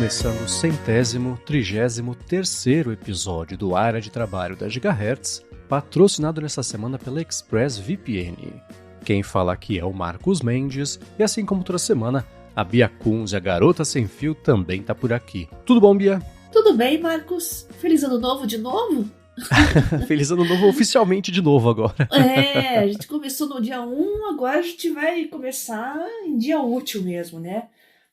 começando o 133º episódio do Área de Trabalho da Gigahertz, patrocinado nessa semana pela ExpressVPN. Quem fala aqui é o Marcos Mendes, e assim como toda semana, a Bia Kunz, a garota sem fio, também tá por aqui. Tudo bom, Bia? Tudo bem, Marcos? Feliz ano novo de novo? Feliz ano novo oficialmente de novo agora. A gente começou no dia 1, agora a gente vai começar em dia útil mesmo, né?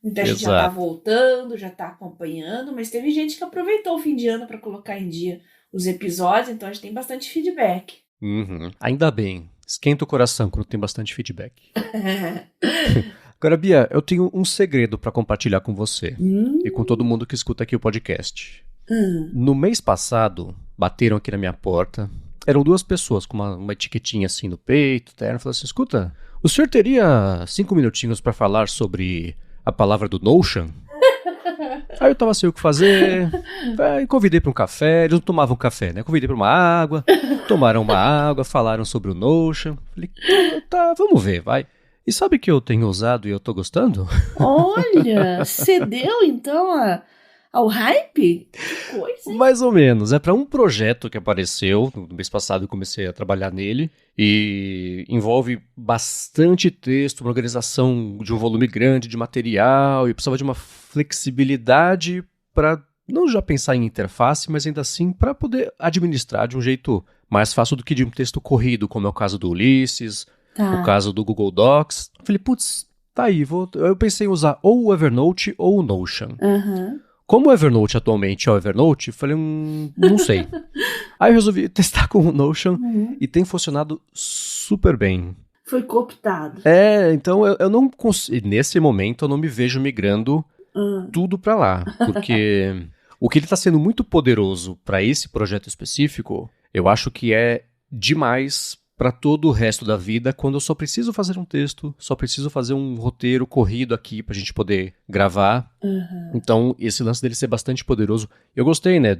Muita gente já tá voltando, já tá acompanhando, mas teve gente que aproveitou o fim de ano para colocar em dia os episódios, então a gente tem bastante feedback. Ainda bem, esquenta o coração quando tem bastante feedback. Agora, Bia, eu tenho um segredo para compartilhar com você e com todo mundo que escuta aqui o podcast. No mês passado, bateram aqui na minha porta, eram 2 pessoas com uma etiquetinha assim no peito, terno, falaram assim, escuta, o senhor teria 5 minutinhos para falar sobre a palavra do Notion? Aí eu tava sem o que fazer, convidei para um café, eles não tomavam café, né? Convidei para uma água, tomaram uma água, falaram sobre o Notion. Falei, tá, vamos ver, vai. E sabe que eu tenho usado e eu tô gostando? Olha, cedeu então ao hype? Que coisa, hein? Mais ou menos, é para um projeto que apareceu, no mês passado eu comecei a trabalhar nele, e envolve bastante texto, uma organização de um volume grande de material, e precisava de uma flexibilidade para não já pensar em interface, mas ainda assim para poder administrar de um jeito mais fácil do que de um texto corrido, como é o caso do Ulysses, o caso do Google Docs. Falei, putz, tá aí, eu pensei em usar ou o Evernote ou o Notion. Como o Evernote atualmente é o Evernote, eu falei, não sei. Aí eu resolvi testar com o Notion e tem funcionado super bem. Foi cooptado. Então eu não consigo, nesse momento eu não me vejo migrando tudo pra lá, porque o que ele tá sendo muito poderoso para esse projeto específico, eu acho que é demais para todo o resto da vida, quando eu só preciso fazer um texto, só preciso fazer um roteiro corrido aqui pra gente poder gravar. Então, esse lance dele ser bastante poderoso, eu gostei, né,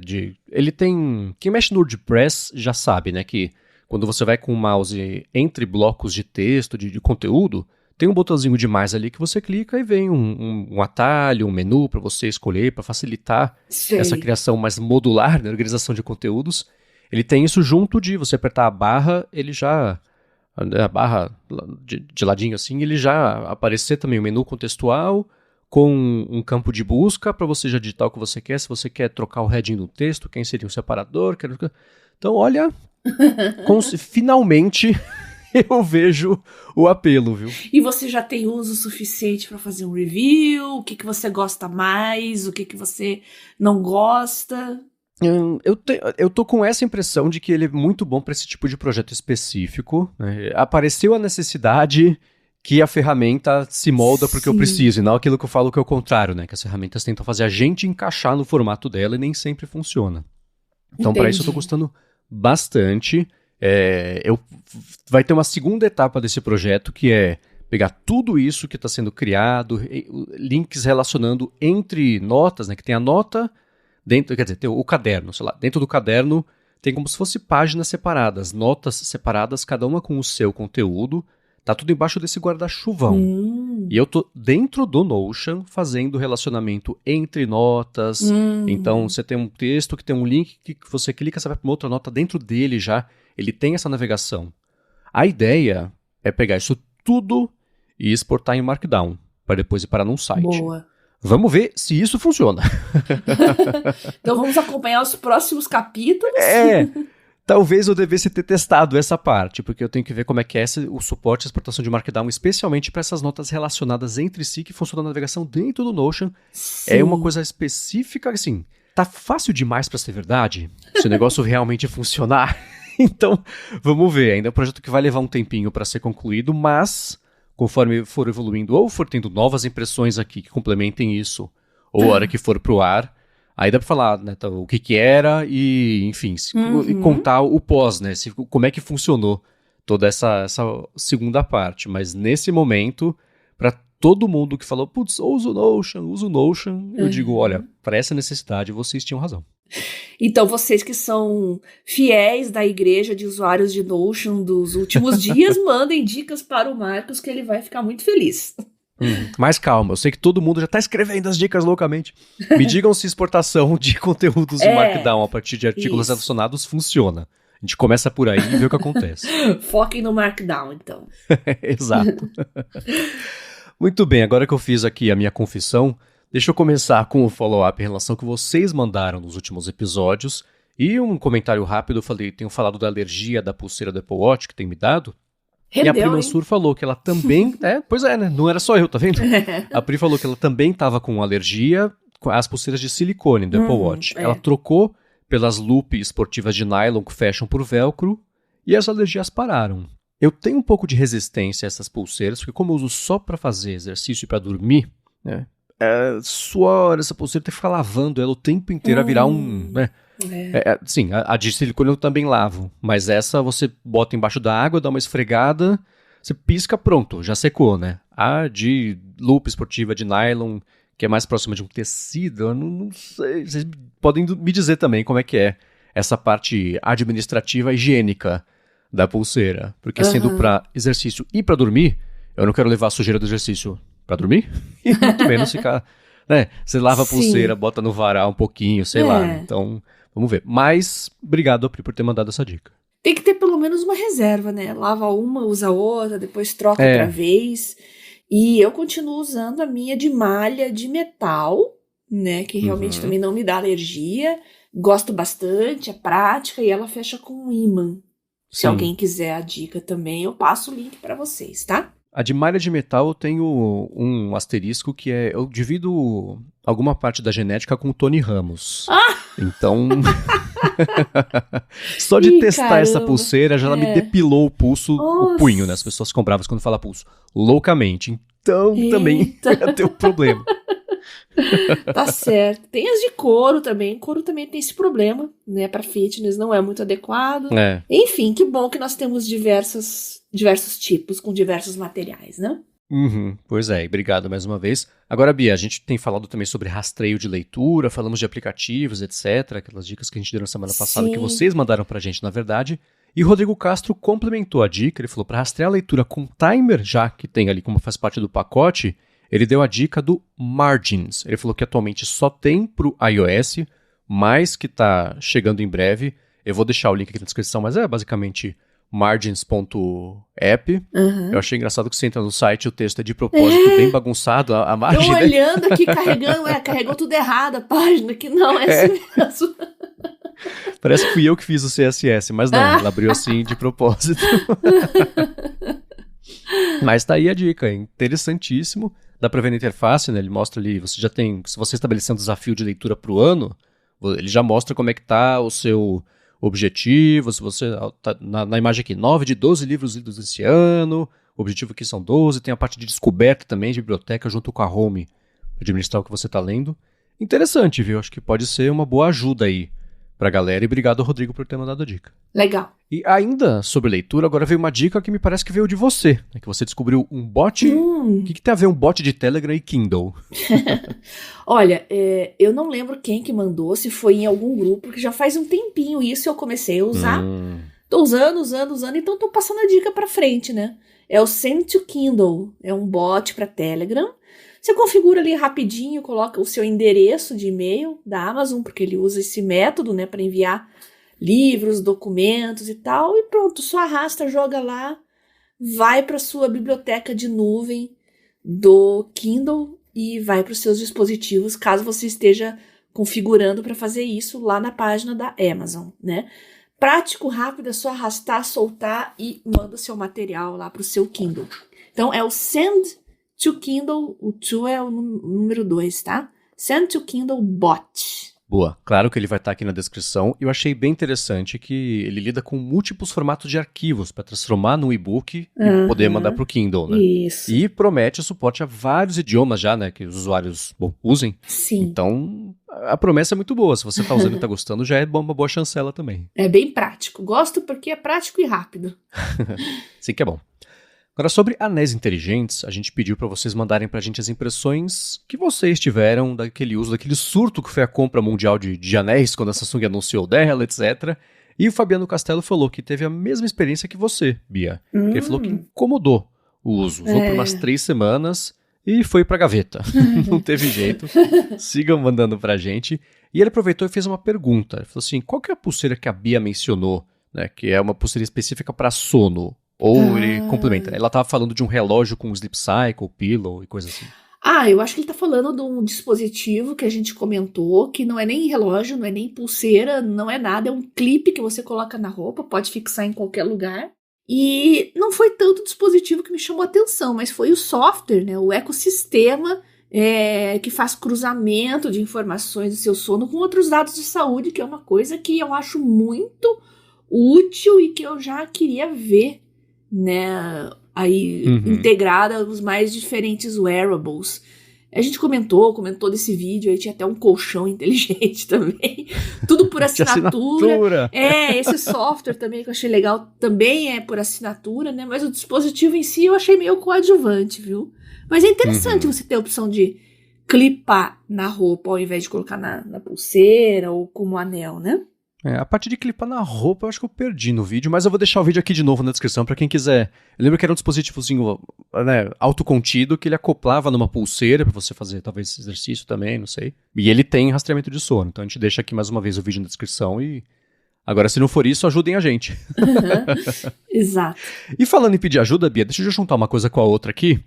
ele tem, quem mexe no WordPress já sabe, né, que quando você vai com o mouse entre blocos de texto, de conteúdo, tem um botãozinho de mais ali que você clica e vem um atalho, um menu para você escolher, para facilitar essa criação mais modular, né, organização de conteúdos. Ele tem isso junto de você apertar a barra, ele já, a barra de ladinho assim, ele já aparecer também o menu contextual com um campo de busca para você já digitar o que você quer, se você quer trocar o heading do texto, quem seria um separador. Então, olha, finalmente eu vejo o apelo, viu? E você já tem uso suficiente para fazer um review? O que você gosta mais? O que você não gosta? Eu tô com essa impressão de que ele é muito bom para esse tipo de projeto específico, né? Apareceu a necessidade que a ferramenta se molda porque eu preciso, e não aquilo que eu falo que é o contrário, né? Que as ferramentas tentam fazer a gente encaixar no formato dela e nem sempre funciona. Então, para isso eu tô gostando bastante. Vai ter uma segunda etapa desse projeto, que é pegar tudo isso que está sendo criado, links relacionando entre notas, né? Que tem a nota dentro, quer dizer, tem o caderno, sei lá, dentro do caderno tem como se fosse páginas separadas, notas separadas, cada uma com o seu conteúdo, tá tudo embaixo desse guarda-chuvão. E eu tô dentro do Notion fazendo relacionamento entre notas, então você tem um texto que tem um link que você clica, você vai para uma outra nota dentro dele já, ele tem essa navegação. A ideia é pegar isso tudo e exportar em Markdown, para depois ir parar num site. Boa. Vamos ver se isso funciona. Então vamos acompanhar os próximos capítulos. Talvez eu devesse ter testado essa parte, porque eu tenho que ver como é que é o suporte à exportação de Markdown, especialmente para essas notas relacionadas entre si, que funcionam na navegação dentro do Notion. É uma coisa específica, assim, tá fácil demais para ser verdade, se o negócio realmente funcionar. Então, vamos ver. Ainda é um projeto que vai levar um tempinho para ser concluído, mas conforme for evoluindo ou for tendo novas impressões aqui que complementem isso, ou a hora que for pro ar, aí dá pra falar, né, o que era e, enfim, e contar o pós, né, como é que funcionou toda essa segunda parte. Mas nesse momento, pra todo mundo que falou, putz, usa o Notion, eu digo, olha, para essa necessidade vocês tinham razão. Então, vocês que são fiéis da igreja de usuários de Notion dos últimos dias, mandem dicas para o Marcos, que ele vai ficar muito feliz. Mais calma, eu sei que todo mundo já tá escrevendo as dicas loucamente. Me digam se exportação de conteúdos em Markdown a partir de artigos relacionados funciona. A gente começa por aí e vê o que acontece. Foquem no Markdown, então. Exato. Muito bem, agora que eu fiz aqui a minha confissão, deixa eu começar com o follow-up em relação ao que vocês mandaram nos últimos episódios. E um comentário rápido, tenho falado da alergia da pulseira do Apple Watch que tem me dado. Rendeu, e a Pri Mansur falou que ela também... pois é, né? Não era só eu, tá vendo? A Pri falou que ela também estava com alergia às pulseiras de silicone do Apple Watch. Ela trocou pelas loop esportivas de nylon que fecham por velcro e as alergias pararam. Eu tenho um pouco de resistência a essas pulseiras, porque como eu uso só para fazer exercício e para dormir, né? Suor, essa pulseira tem que ficar lavando ela o tempo inteiro a virar um... né? Sim, a de silicone eu também lavo, mas essa você bota embaixo da água, dá uma esfregada, você pisca, pronto, já secou, né? A de loop esportiva de nylon, que é mais próxima de um tecido, eu não sei, vocês podem me dizer também como é que é essa parte administrativa higiênica da pulseira, porque sendo pra exercício e pra dormir, eu não quero levar a sujeira do exercício pra dormir, e muito menos ficar, né? Você lava a pulseira, bota no varal um pouquinho, sei lá, então... Vamos ver. Mas, obrigado, Pri, por ter mandado essa dica. Tem que ter pelo menos uma reserva, né? Lava uma, usa outra, depois troca outra vez. E eu continuo usando a minha de malha de metal, né? Que realmente também não me dá alergia. Gosto bastante, é prática e ela fecha com um ímã. Se alguém quiser a dica também, eu passo o link pra vocês, tá? A de malha de metal eu tenho um asterisco que eu divido alguma parte da genética com o Tony Ramos. Então, só de testar essa pulseira, já ela me depilou o pulso, o punho, né? As pessoas compravam quando fala pulso, loucamente. Então, também ia ter um problema. Tá certo. Tem as de couro também. Couro também tem esse problema, né? Pra fitness não é muito adequado. Enfim, que bom que nós temos diversos tipos, com diversos materiais, né? Pois é, obrigado mais uma vez. Agora, Bia, a gente tem falado também sobre rastreio de leitura, falamos de aplicativos, etc. Aquelas dicas que a gente deu na semana passada, que vocês mandaram pra gente, na verdade. E o Rodrigo Castro complementou a dica, ele falou para rastrear a leitura com timer, já que tem ali como faz parte do pacote, ele deu a dica do Margins. Ele falou que atualmente só tem pro iOS, mas que tá chegando em breve. Eu vou deixar o link aqui na descrição, mas é basicamente margins.app. Eu achei engraçado que você entra no site, o texto é de propósito bem bagunçado, a margem. Eu olhando aqui, carregando, carregou tudo errado a página, que não é assim mesmo. Parece que fui eu que fiz o CSS, mas não, ela abriu assim de propósito. Mas tá aí a dica, é interessantíssimo. Dá pra ver na interface, né? Ele mostra ali, você já tem, se você estabelecer um desafio de leitura pro ano, ele já mostra como é que tá o seu objetivo, se você, tá na imagem aqui, 9 de 12 livros lidos esse ano, o objetivo aqui são 12, tem a parte de descoberta também, de biblioteca, junto com a home, para administrar o que você tá lendo. Interessante, viu? Acho que pode ser uma boa ajuda aí pra galera, e obrigado, Rodrigo, por ter mandado a dica. Legal. E ainda sobre leitura, agora veio uma dica que me parece que veio de você, né? Que você descobriu um bot. O que tem a ver um bot de Telegram e Kindle? Olha, eu não lembro quem que mandou, se foi em algum grupo, porque já faz um tempinho isso eu comecei a usar. Tô usando, então tô passando a dica pra frente, né? É o Send to Kindle, é um bot pra Telegram. Você configura ali rapidinho, coloca o seu endereço de e-mail da Amazon, porque ele usa esse método, né, para enviar livros, documentos e tal, e pronto, só arrasta, joga lá, vai para sua biblioteca de nuvem do Kindle e vai para os seus dispositivos, caso você esteja configurando para fazer isso lá na página da Amazon, né? Prático, rápido, é só arrastar, soltar e manda o seu material lá para o seu Kindle. Então é o Send to Kindle, o to é o número 2, tá? Send to Kindle Bot. Boa, claro que ele vai estar aqui na descrição. Eu achei bem interessante que ele lida com múltiplos formatos de arquivos para transformar no e-book e poder mandar para o Kindle, né? Isso. E promete suporte a vários idiomas já, né? Que os usuários usem. Sim. Então, a promessa é muito boa. Se você está usando e está gostando, já é uma boa chancela também. É bem prático. Gosto porque é prático e rápido. Sim que é bom. Agora, sobre anéis inteligentes, a gente pediu para vocês mandarem para a gente as impressões que vocês tiveram daquele uso, daquele surto que foi a compra mundial de anéis, quando a Samsung anunciou dela, etc. E o Fabiano Castelo falou que teve a mesma experiência que você, Bia. Ele falou que incomodou o uso. Usou por umas 3 semanas e foi pra gaveta. Não teve jeito. Sigam mandando pra gente. E ele aproveitou e fez uma pergunta. Ele falou assim, qual que é a pulseira que a Bia mencionou, né, que é uma pulseira específica para sono? Ou ele complementa. Ela tava falando de um relógio com sleep cycle, pillow e coisa assim. Eu acho que ele tá falando de um dispositivo que a gente comentou, que não é nem relógio, não é nem pulseira, não é nada, é um clipe que você coloca na roupa, pode fixar em qualquer lugar. E não foi tanto o dispositivo que me chamou a atenção, mas foi o software, né, o ecossistema que faz cruzamento de informações do seu sono com outros dados de saúde, que é uma coisa que eu acho muito útil e que eu já queria ver, né, aí integrada aos mais diferentes wearables. A gente comentou desse vídeo, aí tinha até um colchão inteligente também, tudo por assinatura. Esse software também que eu achei legal, também é por assinatura, né, mas o dispositivo em si eu achei meio coadjuvante, viu? Mas é interessante você ter a opção de clipar na roupa ao invés de colocar na pulseira ou como anel, né? A parte de clipar na roupa eu acho que eu perdi no vídeo, mas eu vou deixar o vídeo aqui de novo na descrição pra quem quiser. Eu lembro que era um dispositivozinho, né, autocontido que ele acoplava numa pulseira pra você fazer talvez esse exercício também, não sei. E ele tem rastreamento de sono, então a gente deixa aqui mais uma vez o vídeo na descrição e... Agora, se não for isso, ajudem a gente. Exato. E falando em pedir ajuda, Bia, deixa eu juntar uma coisa com a outra aqui,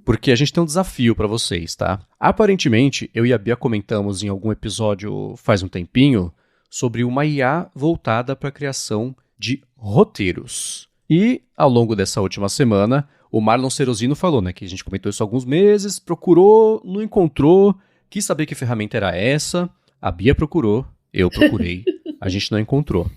porque a gente tem um desafio pra vocês, tá? Aparentemente, eu e a Bia comentamos em algum episódio faz um tempinho sobre uma IA voltada para a criação de roteiros. E, ao longo dessa última semana, o Marlon Cerosino falou, né, que a gente comentou isso há alguns meses, procurou, não encontrou, quis saber que ferramenta era essa, a Bia procurou, eu procurei, a gente não encontrou.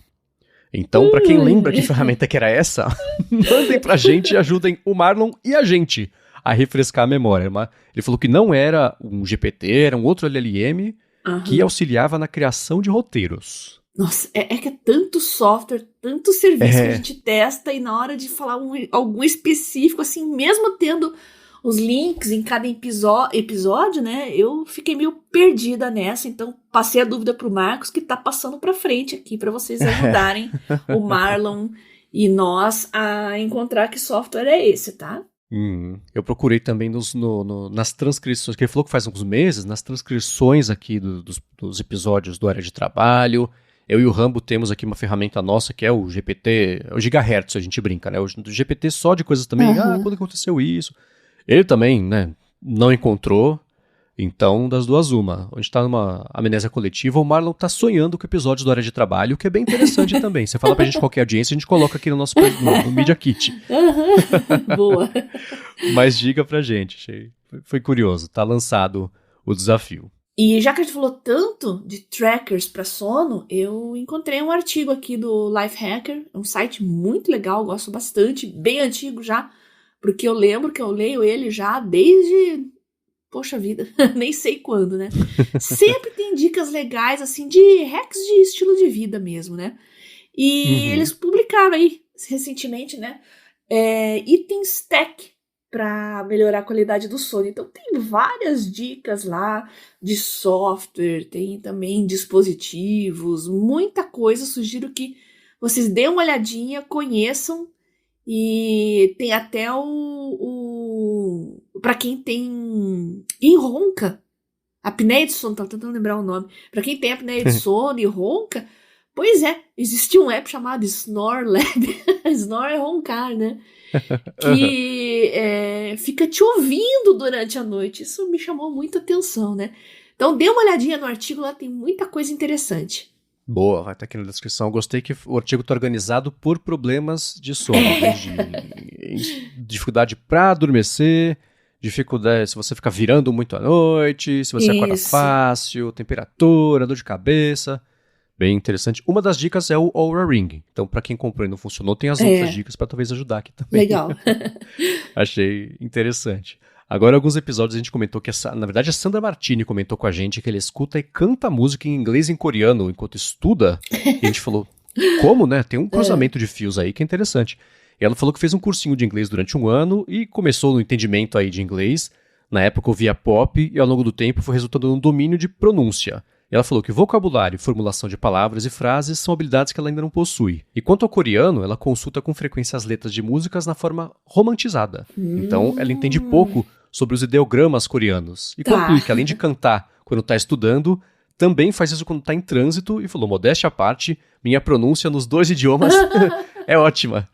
Então, para quem lembra que ferramenta que era essa, mandem pra gente e ajudem o Marlon e a gente a refrescar a memória. Ele falou que não era um GPT, era um outro LLM que auxiliava na criação de roteiros. Nossa, é que é tanto software, tanto serviço que a gente testa e na hora de falar algum específico, assim, mesmo tendo os links em cada episódio, né, eu fiquei meio perdida nessa, então passei a dúvida pro Marcos, que tá passando pra frente aqui, pra vocês ajudarem o Marlon e nós a encontrar que software é esse, tá? Eu procurei também nas transcrições, que ele falou que faz alguns meses, nas transcrições aqui dos episódios do Área de Trabalho. Eu e o Rambo temos aqui uma ferramenta nossa que é o GPT, o Gigahertz, a gente brinca, né? O GPT só de coisas também, quando aconteceu isso. Ele também, né, não encontrou, então das duas uma. A gente tá numa amnésia coletiva, o Marlon tá sonhando com episódios do Área de Trabalho, o que é bem interessante também. Você fala pra gente qual que é a audiência, a gente coloca aqui no nosso no Media Kit. Boa. Mas diga pra gente, foi curioso, tá lançado o desafio. E já que a gente falou tanto de trackers para sono, eu encontrei um artigo aqui do Lifehacker, um site muito legal, gosto bastante, bem antigo já, porque eu lembro que eu leio ele já desde, poxa vida, nem sei quando, né? Sempre tem dicas legais, assim, de hacks de estilo de vida mesmo, né? E eles publicaram aí, recentemente, né, itens tech para melhorar a qualidade do sono. Então tem várias dicas lá de software, tem também dispositivos, muita coisa. Sugiro que vocês deem uma olhadinha, conheçam, e tem até para quem tem ronca, apneia de sono, tava tentando lembrar o nome. Para quem tem apneia de sono e ronca, pois é, existia um app chamado Snore Lab. Snore é roncar, né? Que fica te ouvindo durante a noite. Isso me chamou muita atenção, né? Então dê uma olhadinha no artigo, lá tem muita coisa interessante. Boa, vai estar aqui na descrição. Eu gostei que o artigo está organizado por problemas de sono, desde dificuldade para adormecer, dificuldade se você fica virando muito à noite, se você acorda fácil, temperatura, dor de cabeça. Bem interessante. Uma das dicas é o Oura Ring. Então, para quem comprou e não funcionou, tem as outras dicas para talvez ajudar aqui também. Legal. Achei interessante. Agora, alguns episódios a gente comentou que, na verdade, a Sandra Martini comentou com a gente que ele escuta e canta música em inglês e em coreano enquanto estuda. E a gente falou, como, né? Tem um cruzamento de fios aí que é interessante. E ela falou que fez um cursinho de inglês durante 1 ano e começou no entendimento aí de inglês. Na época ouvia pop e ao longo do tempo foi resultando num domínio de pronúncia. E ela falou que vocabulário, formulação de palavras e frases são habilidades que ela ainda não possui. E quanto ao coreano, ela consulta com frequência as letras de músicas na forma romantizada. Então, ela entende pouco sobre os ideogramas coreanos. E conclui que além de cantar quando está estudando, também faz isso quando está em trânsito e falou, modéstia à parte, minha pronúncia nos 2 idiomas é ótima.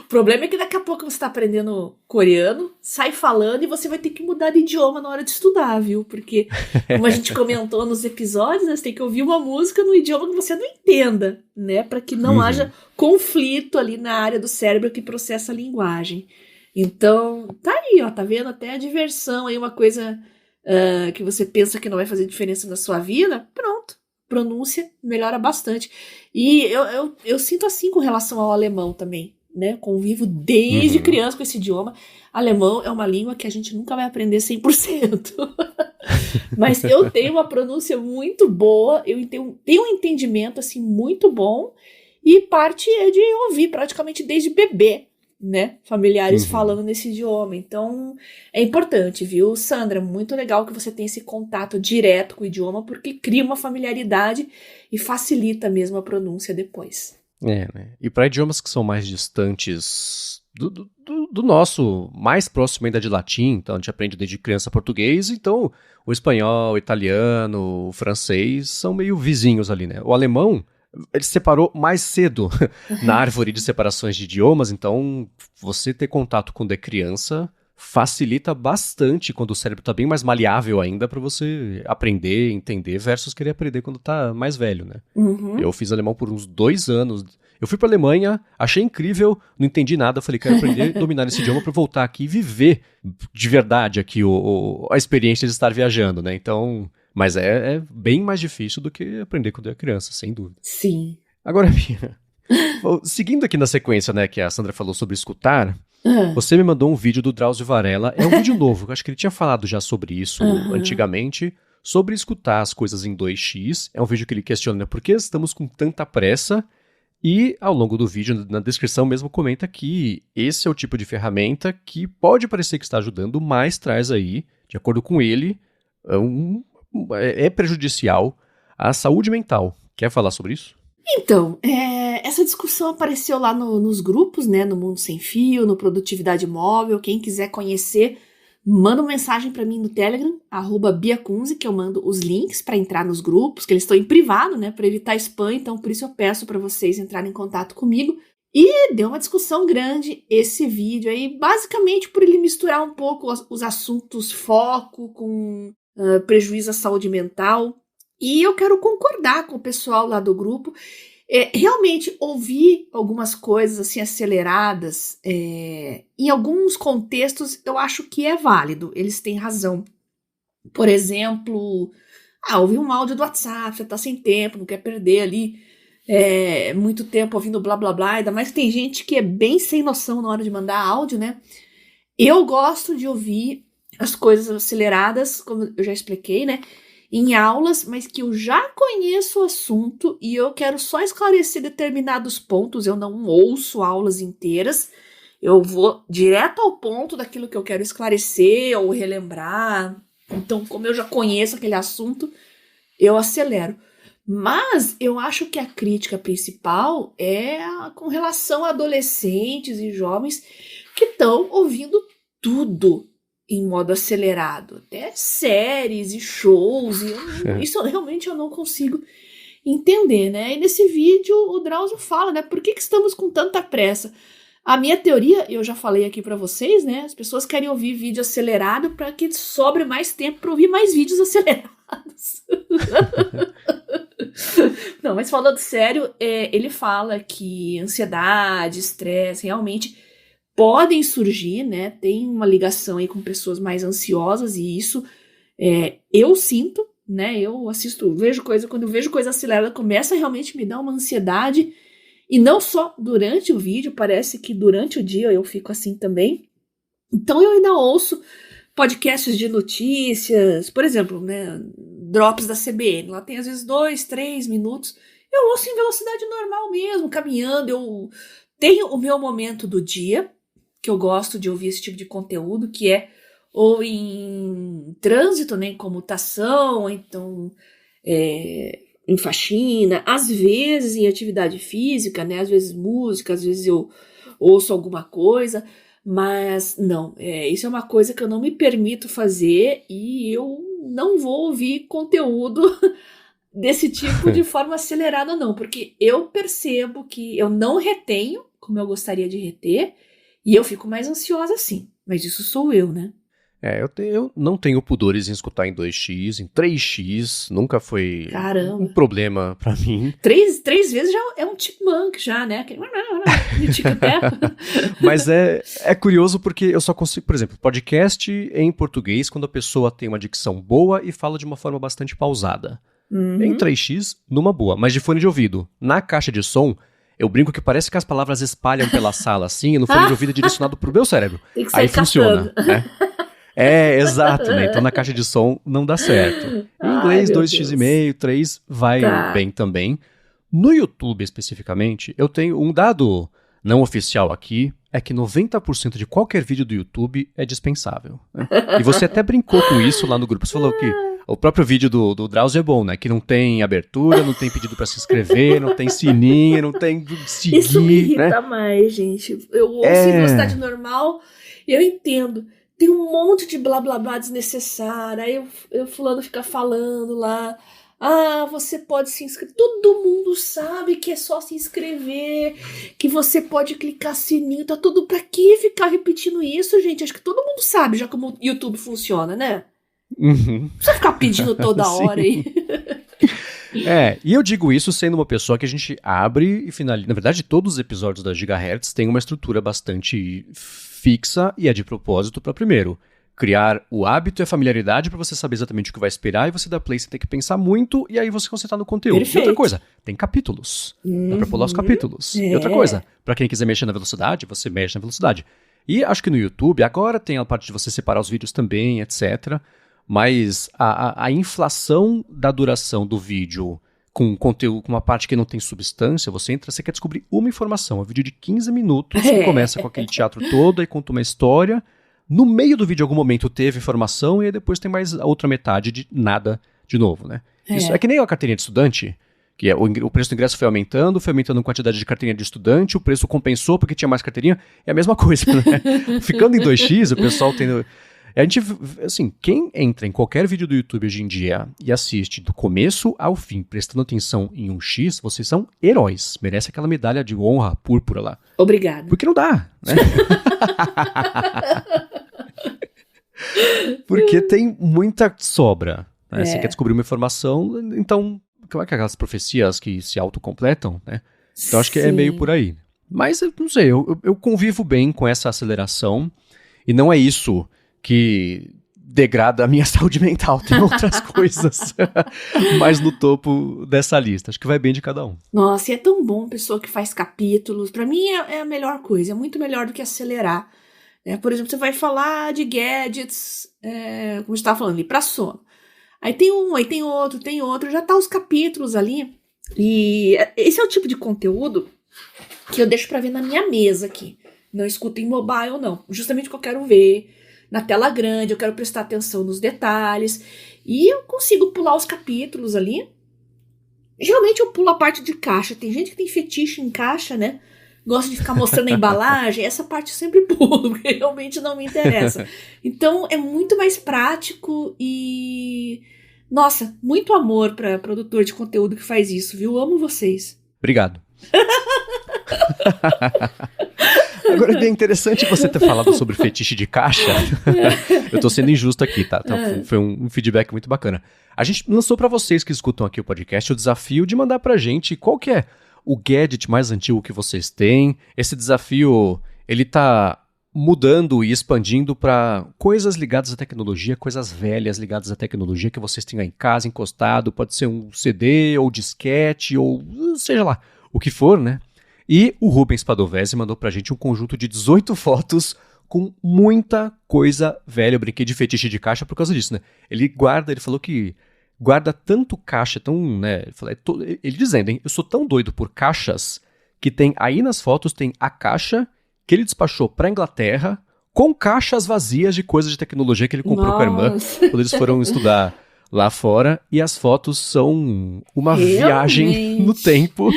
O problema é que daqui a pouco você tá aprendendo coreano, sai falando e você vai ter que mudar de idioma na hora de estudar, viu? Porque, como a gente comentou nos episódios, né, você tem que ouvir uma música no idioma que você não entenda, né? Para que não haja conflito ali na área do cérebro que processa a linguagem. Então, tá aí, ó, tá vendo? Até a diversão aí, uma coisa que você pensa que não vai fazer diferença na sua vida, pronto. Pronúncia melhora bastante. E eu sinto assim com relação ao alemão também. Né, convivo desde criança com esse idioma. Alemão é uma língua que a gente nunca vai aprender 100%. Mas eu tenho uma pronúncia muito boa, eu tenho um entendimento assim muito bom, e parte é de ouvir praticamente desde bebê, né, familiares falando nesse idioma. Então é importante, viu, Sandra? Muito legal que você tenha esse contato direto com o idioma, porque cria uma familiaridade e facilita mesmo a pronúncia depois. Né? E para idiomas que são mais distantes do nosso, mais próximo ainda de latim, então a gente aprende desde criança português, então o espanhol, o italiano, o francês são meio vizinhos ali, né? O alemão, ele se separou mais cedo na árvore de separações de idiomas, então você ter contato quando é criança facilita bastante quando o cérebro está bem mais maleável ainda para você aprender, entender, versus querer aprender quando está mais velho, né? Eu fiz alemão por uns 2 anos. Eu fui para a Alemanha, achei incrível, não entendi nada, falei, quero aprender a dominar esse idioma para voltar aqui e viver de verdade aqui a experiência de estar viajando, né? Então, mas é bem mais difícil do que aprender quando é criança, sem dúvida. Sim. Agora, Bia, seguindo aqui na sequência, né, que a Sandra falou sobre escutar, você me mandou um vídeo do Drauzio Varela, é um vídeo novo, acho que ele tinha falado já sobre isso antigamente, sobre escutar as coisas em 2x, é um vídeo que ele questiona por que estamos com tanta pressa, e ao longo do vídeo, na descrição mesmo, comenta que esse é o tipo de ferramenta que pode parecer que está ajudando, mas traz aí, de acordo com ele, é prejudicial à saúde mental. Quer falar sobre isso? Então, essa discussão apareceu lá nos grupos, né, no Mundo Sem Fio, no Produtividade Móvel. Quem quiser conhecer, manda uma mensagem para mim no Telegram, @biacunze, que eu mando os links para entrar nos grupos, que eles estão em privado, né, para evitar spam, então por isso eu peço para vocês entrarem em contato comigo. E deu uma discussão grande esse vídeo aí, basicamente por ele misturar um pouco os assuntos foco com prejuízo à saúde mental. E eu quero concordar com o pessoal lá do grupo. Realmente ouvir algumas coisas assim aceleradas, em alguns contextos eu acho que é válido, eles têm razão. Por exemplo, ouvir um áudio do WhatsApp, você tá sem tempo, não quer perder ali muito tempo ouvindo blá blá blá, ainda mais que tem gente que é bem sem noção na hora de mandar áudio, né? Eu gosto de ouvir as coisas aceleradas, como eu já expliquei, né? Em aulas, mas que eu já conheço o assunto e eu quero só esclarecer determinados pontos. Eu não ouço aulas inteiras, eu vou direto ao ponto daquilo que eu quero esclarecer ou relembrar. Então, como eu já conheço aquele assunto, eu acelero. Mas eu acho que a crítica principal é com relação a adolescentes e jovens que estão ouvindo tudo em modo acelerado, até séries e shows, isso realmente eu não consigo entender, né? E nesse vídeo o Drauzio fala, né, por que estamos com tanta pressa? A minha teoria, eu já falei aqui pra vocês, né, as pessoas querem ouvir vídeo acelerado para que sobre mais tempo para ouvir mais vídeos acelerados. Não, mas falando sério, ele fala que ansiedade, estresse, realmente podem surgir, né? Tem uma ligação aí com pessoas mais ansiosas e isso eu sinto, né? Eu quando eu vejo coisa acelerada, começa a realmente me dar uma ansiedade e não só durante o vídeo, parece que durante o dia eu fico assim também. Então eu ainda ouço podcasts de notícias, por exemplo, né? Drops da CBN, lá tem às vezes 2, 3 minutos. Eu ouço em velocidade normal mesmo, caminhando. Eu tenho o meu momento do dia que eu gosto de ouvir esse tipo de conteúdo, que é ou em trânsito, né, em comutação, ou então em faxina, às vezes em atividade física, né, às vezes música, às vezes eu ouço alguma coisa, Mas não, isso é uma coisa que eu não me permito fazer e eu não vou ouvir conteúdo desse tipo de forma acelerada, não, porque eu percebo que eu não retenho como eu gostaria de reter e eu fico mais ansiosa sim, mas isso sou eu, né? Eu não tenho pudores em escutar em 2x, em 3x, nunca foi Caramba. um problema pra mim. Três vezes já é um chipmunk já, né? Mas é curioso porque eu só consigo, por exemplo, podcast em português quando a pessoa tem uma dicção boa e fala de uma forma bastante pausada. Em 3x, numa boa, mas de fone de ouvido. Na caixa de som, eu brinco que parece que as palavras espalham pela sala assim, e no fone de ouvido é direcionado pro meu cérebro. Tem que sair aí funciona, né? Exato, né? Então na caixa de som não dá certo. Em inglês, 2x,5, 3 vai bem também. No YouTube, especificamente, eu tenho um dado não oficial aqui, é que 90% de qualquer vídeo do YouTube é dispensável. Né? E você até brincou com isso lá no grupo. Você falou que o próprio vídeo do Drauzio é bom, né? Que não tem abertura, não tem pedido pra se inscrever, não tem sininho, não tem seguir. Isso me irrita né? mais, gente. Eu ouço em velocidade normal e eu entendo. Tem um monte de blá blá blá desnecessário. Aí o fulano fica falando lá. Você pode se inscrever. Todo mundo sabe que é só se inscrever, que você pode clicar sininho, tá tudo. Pra que ficar repetindo isso, gente? Acho que todo mundo sabe já como o YouTube funciona, né? Uhum. Não precisa ficar pedindo toda hora aí. E eu digo isso sendo uma pessoa que a gente abre e finaliza. Na verdade, todos os episódios da Gigahertz têm uma estrutura bastante fixa e é de propósito para, primeiro, criar o hábito e a familiaridade para você saber exatamente o que vai esperar e você dá play, você tem que pensar muito e aí você concentrar no conteúdo. Perfeito. E outra coisa, tem capítulos. Dá pra pular os capítulos. E outra coisa, para quem quiser mexer na velocidade, você mexe na velocidade. E acho que no YouTube, agora tem a parte de você separar os vídeos também, etc. Mas a inflação da duração do vídeo com conteúdo, com uma parte que não tem substância, você entra, você quer descobrir uma informação. É um vídeo de 15 minutos, que começa com aquele teatro todo, aí conta uma história. No meio do vídeo, em algum momento, teve informação, e aí depois tem mais a outra metade de nada de novo, né? Isso é que nem a carteirinha de estudante, que o preço do ingresso foi aumentando a quantidade de carteirinha de estudante, o preço compensou porque tinha mais carteirinha, é a mesma coisa, né? Ficando em 2x, o pessoal tendo... A gente, assim, quem entra em qualquer vídeo do YouTube hoje em dia e assiste do começo ao fim, prestando atenção em 1x, vocês são heróis. Merece aquela medalha de honra púrpura lá. Obrigada. Porque não dá, né? Porque tem muita sobra. Né? Você quer descobrir uma informação, então, como é que aquelas profecias que se autocompletam, né? Então acho que é meio por aí. Mas, não sei, eu convivo bem com essa aceleração e não é isso que degrada a minha saúde mental. Tem outras coisas mais no topo dessa lista. Acho que vai bem de cada um. Nossa, e é tão bom pessoa que faz capítulos. Pra mim é a melhor coisa. É muito melhor do que acelerar. Por exemplo, você vai falar de gadgets, como a gente estava falando ali, pra sono. Aí tem um, aí tem outro. Já tá os capítulos ali. E esse é o tipo de conteúdo que eu deixo pra ver na minha mesa aqui. Não escuto em mobile, não. Justamente porque eu quero ver na tela grande, eu quero prestar atenção nos detalhes, e eu consigo pular os capítulos ali. Geralmente eu pulo a parte de caixa, tem gente que tem fetiche em caixa, né? Gosta de ficar mostrando a embalagem, essa parte eu sempre pulo, porque realmente não me interessa. Então é muito mais prático e... Nossa, muito amor para produtor de conteúdo que faz isso, viu? Amo vocês. Obrigado. Agora é bem interessante você ter falado sobre fetiche de caixa. Eu tô sendo injusto aqui, tá? Então, foi um feedback muito bacana. A gente lançou pra vocês que escutam aqui o podcast o desafio de mandar pra gente qual que é o gadget mais antigo que vocês têm. Esse desafio, ele tá mudando e expandindo pra coisas ligadas à tecnologia, coisas velhas ligadas à tecnologia que vocês têm aí em casa, encostado. Pode ser um CD ou disquete ou seja lá, o que for, né? E o Rubens Padovese mandou pra gente um conjunto de 18 fotos com muita coisa velha. Eu brinquei de fetiche de caixa por causa disso, né? Ele falou que guarda tanto caixa, né? Ele dizendo, hein? Eu sou tão doido por caixas que tem aí nas fotos, tem a caixa que ele despachou pra Inglaterra com caixas vazias de coisas de tecnologia que ele comprou com a irmã quando eles foram estudar lá fora, e as fotos são uma viagem no tempo,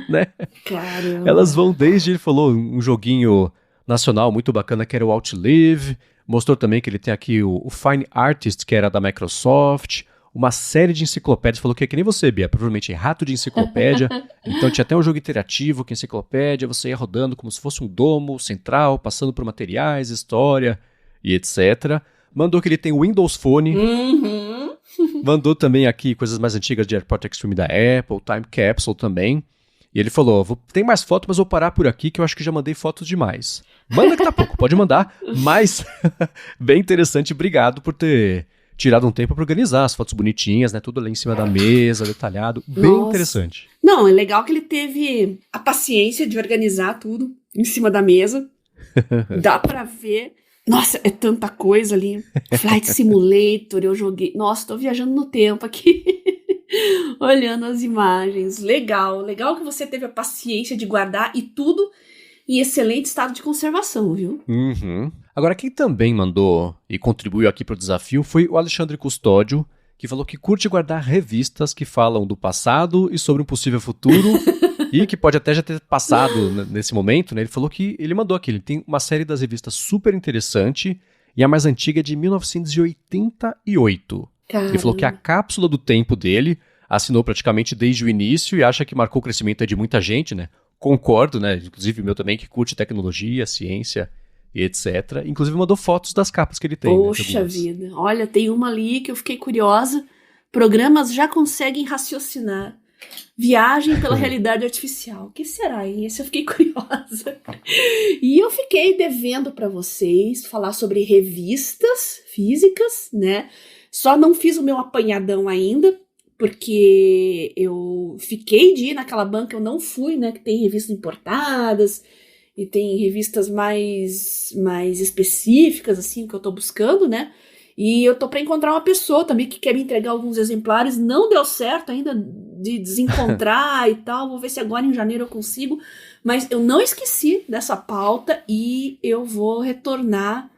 né? Caramba. Elas vão desde, ele falou, um joguinho nacional muito bacana, que era o Outlive. Mostrou também que ele tem aqui o Fine Artist, que era da Microsoft. Uma série de enciclopédias, falou que é que nem você, Bia, provavelmente rato de enciclopédia. Então tinha até um jogo interativo que enciclopédia, você ia rodando como se fosse um domo central, passando por materiais, história e etc. Mandou que ele tem o Windows Phone. Mandou também aqui coisas mais antigas de AirPort Extreme da Apple, Time Capsule também. E ele falou, tem mais fotos, mas vou parar por aqui que eu acho que já mandei fotos demais. Manda que tá pouco, pode mandar, mas bem interessante, obrigado por ter tirado um tempo para organizar as fotos bonitinhas, né? Tudo ali em cima da mesa, detalhado. Bem interessante. Não, é legal que ele teve a paciência de organizar tudo em cima da mesa. Dá pra ver. Nossa, é tanta coisa ali. Flight Simulator, eu joguei. Nossa, tô viajando no tempo aqui. Olhando as imagens. Legal que você teve a paciência de guardar e tudo em excelente estado de conservação, viu? Agora, quem também mandou e contribuiu aqui para o desafio foi o Alexandre Custódio, que falou que curte guardar revistas que falam do passado e sobre um possível futuro, e que pode até já ter passado nesse momento, né? Ele falou que ele mandou aqui, ele tem uma série das revistas super interessante, e a mais antiga é de 1988. Caramba. Ele falou que a cápsula do tempo dele assinou praticamente desde o início e acha que marcou o crescimento de muita gente, né? Concordo, né? Inclusive o meu também, que curte tecnologia, ciência e etc. Inclusive mandou fotos das capas que ele tem. Poxa vida. Olha, tem uma ali que eu fiquei curiosa. Programas já conseguem raciocinar. Viagem pela realidade artificial. O que será, hein? Esse eu fiquei curiosa. E eu fiquei devendo para vocês falar sobre revistas físicas, né? Só não fiz o meu apanhadão ainda, porque eu fiquei de ir naquela banca, eu não fui, né? Que tem revistas importadas e tem revistas mais específicas, assim, que eu tô buscando, né? E eu tô para encontrar uma pessoa também que quer me entregar alguns exemplares. Não deu certo ainda de desencontrar e tal. Vou ver se agora em janeiro eu consigo. Mas eu não esqueci dessa pauta e eu vou retornar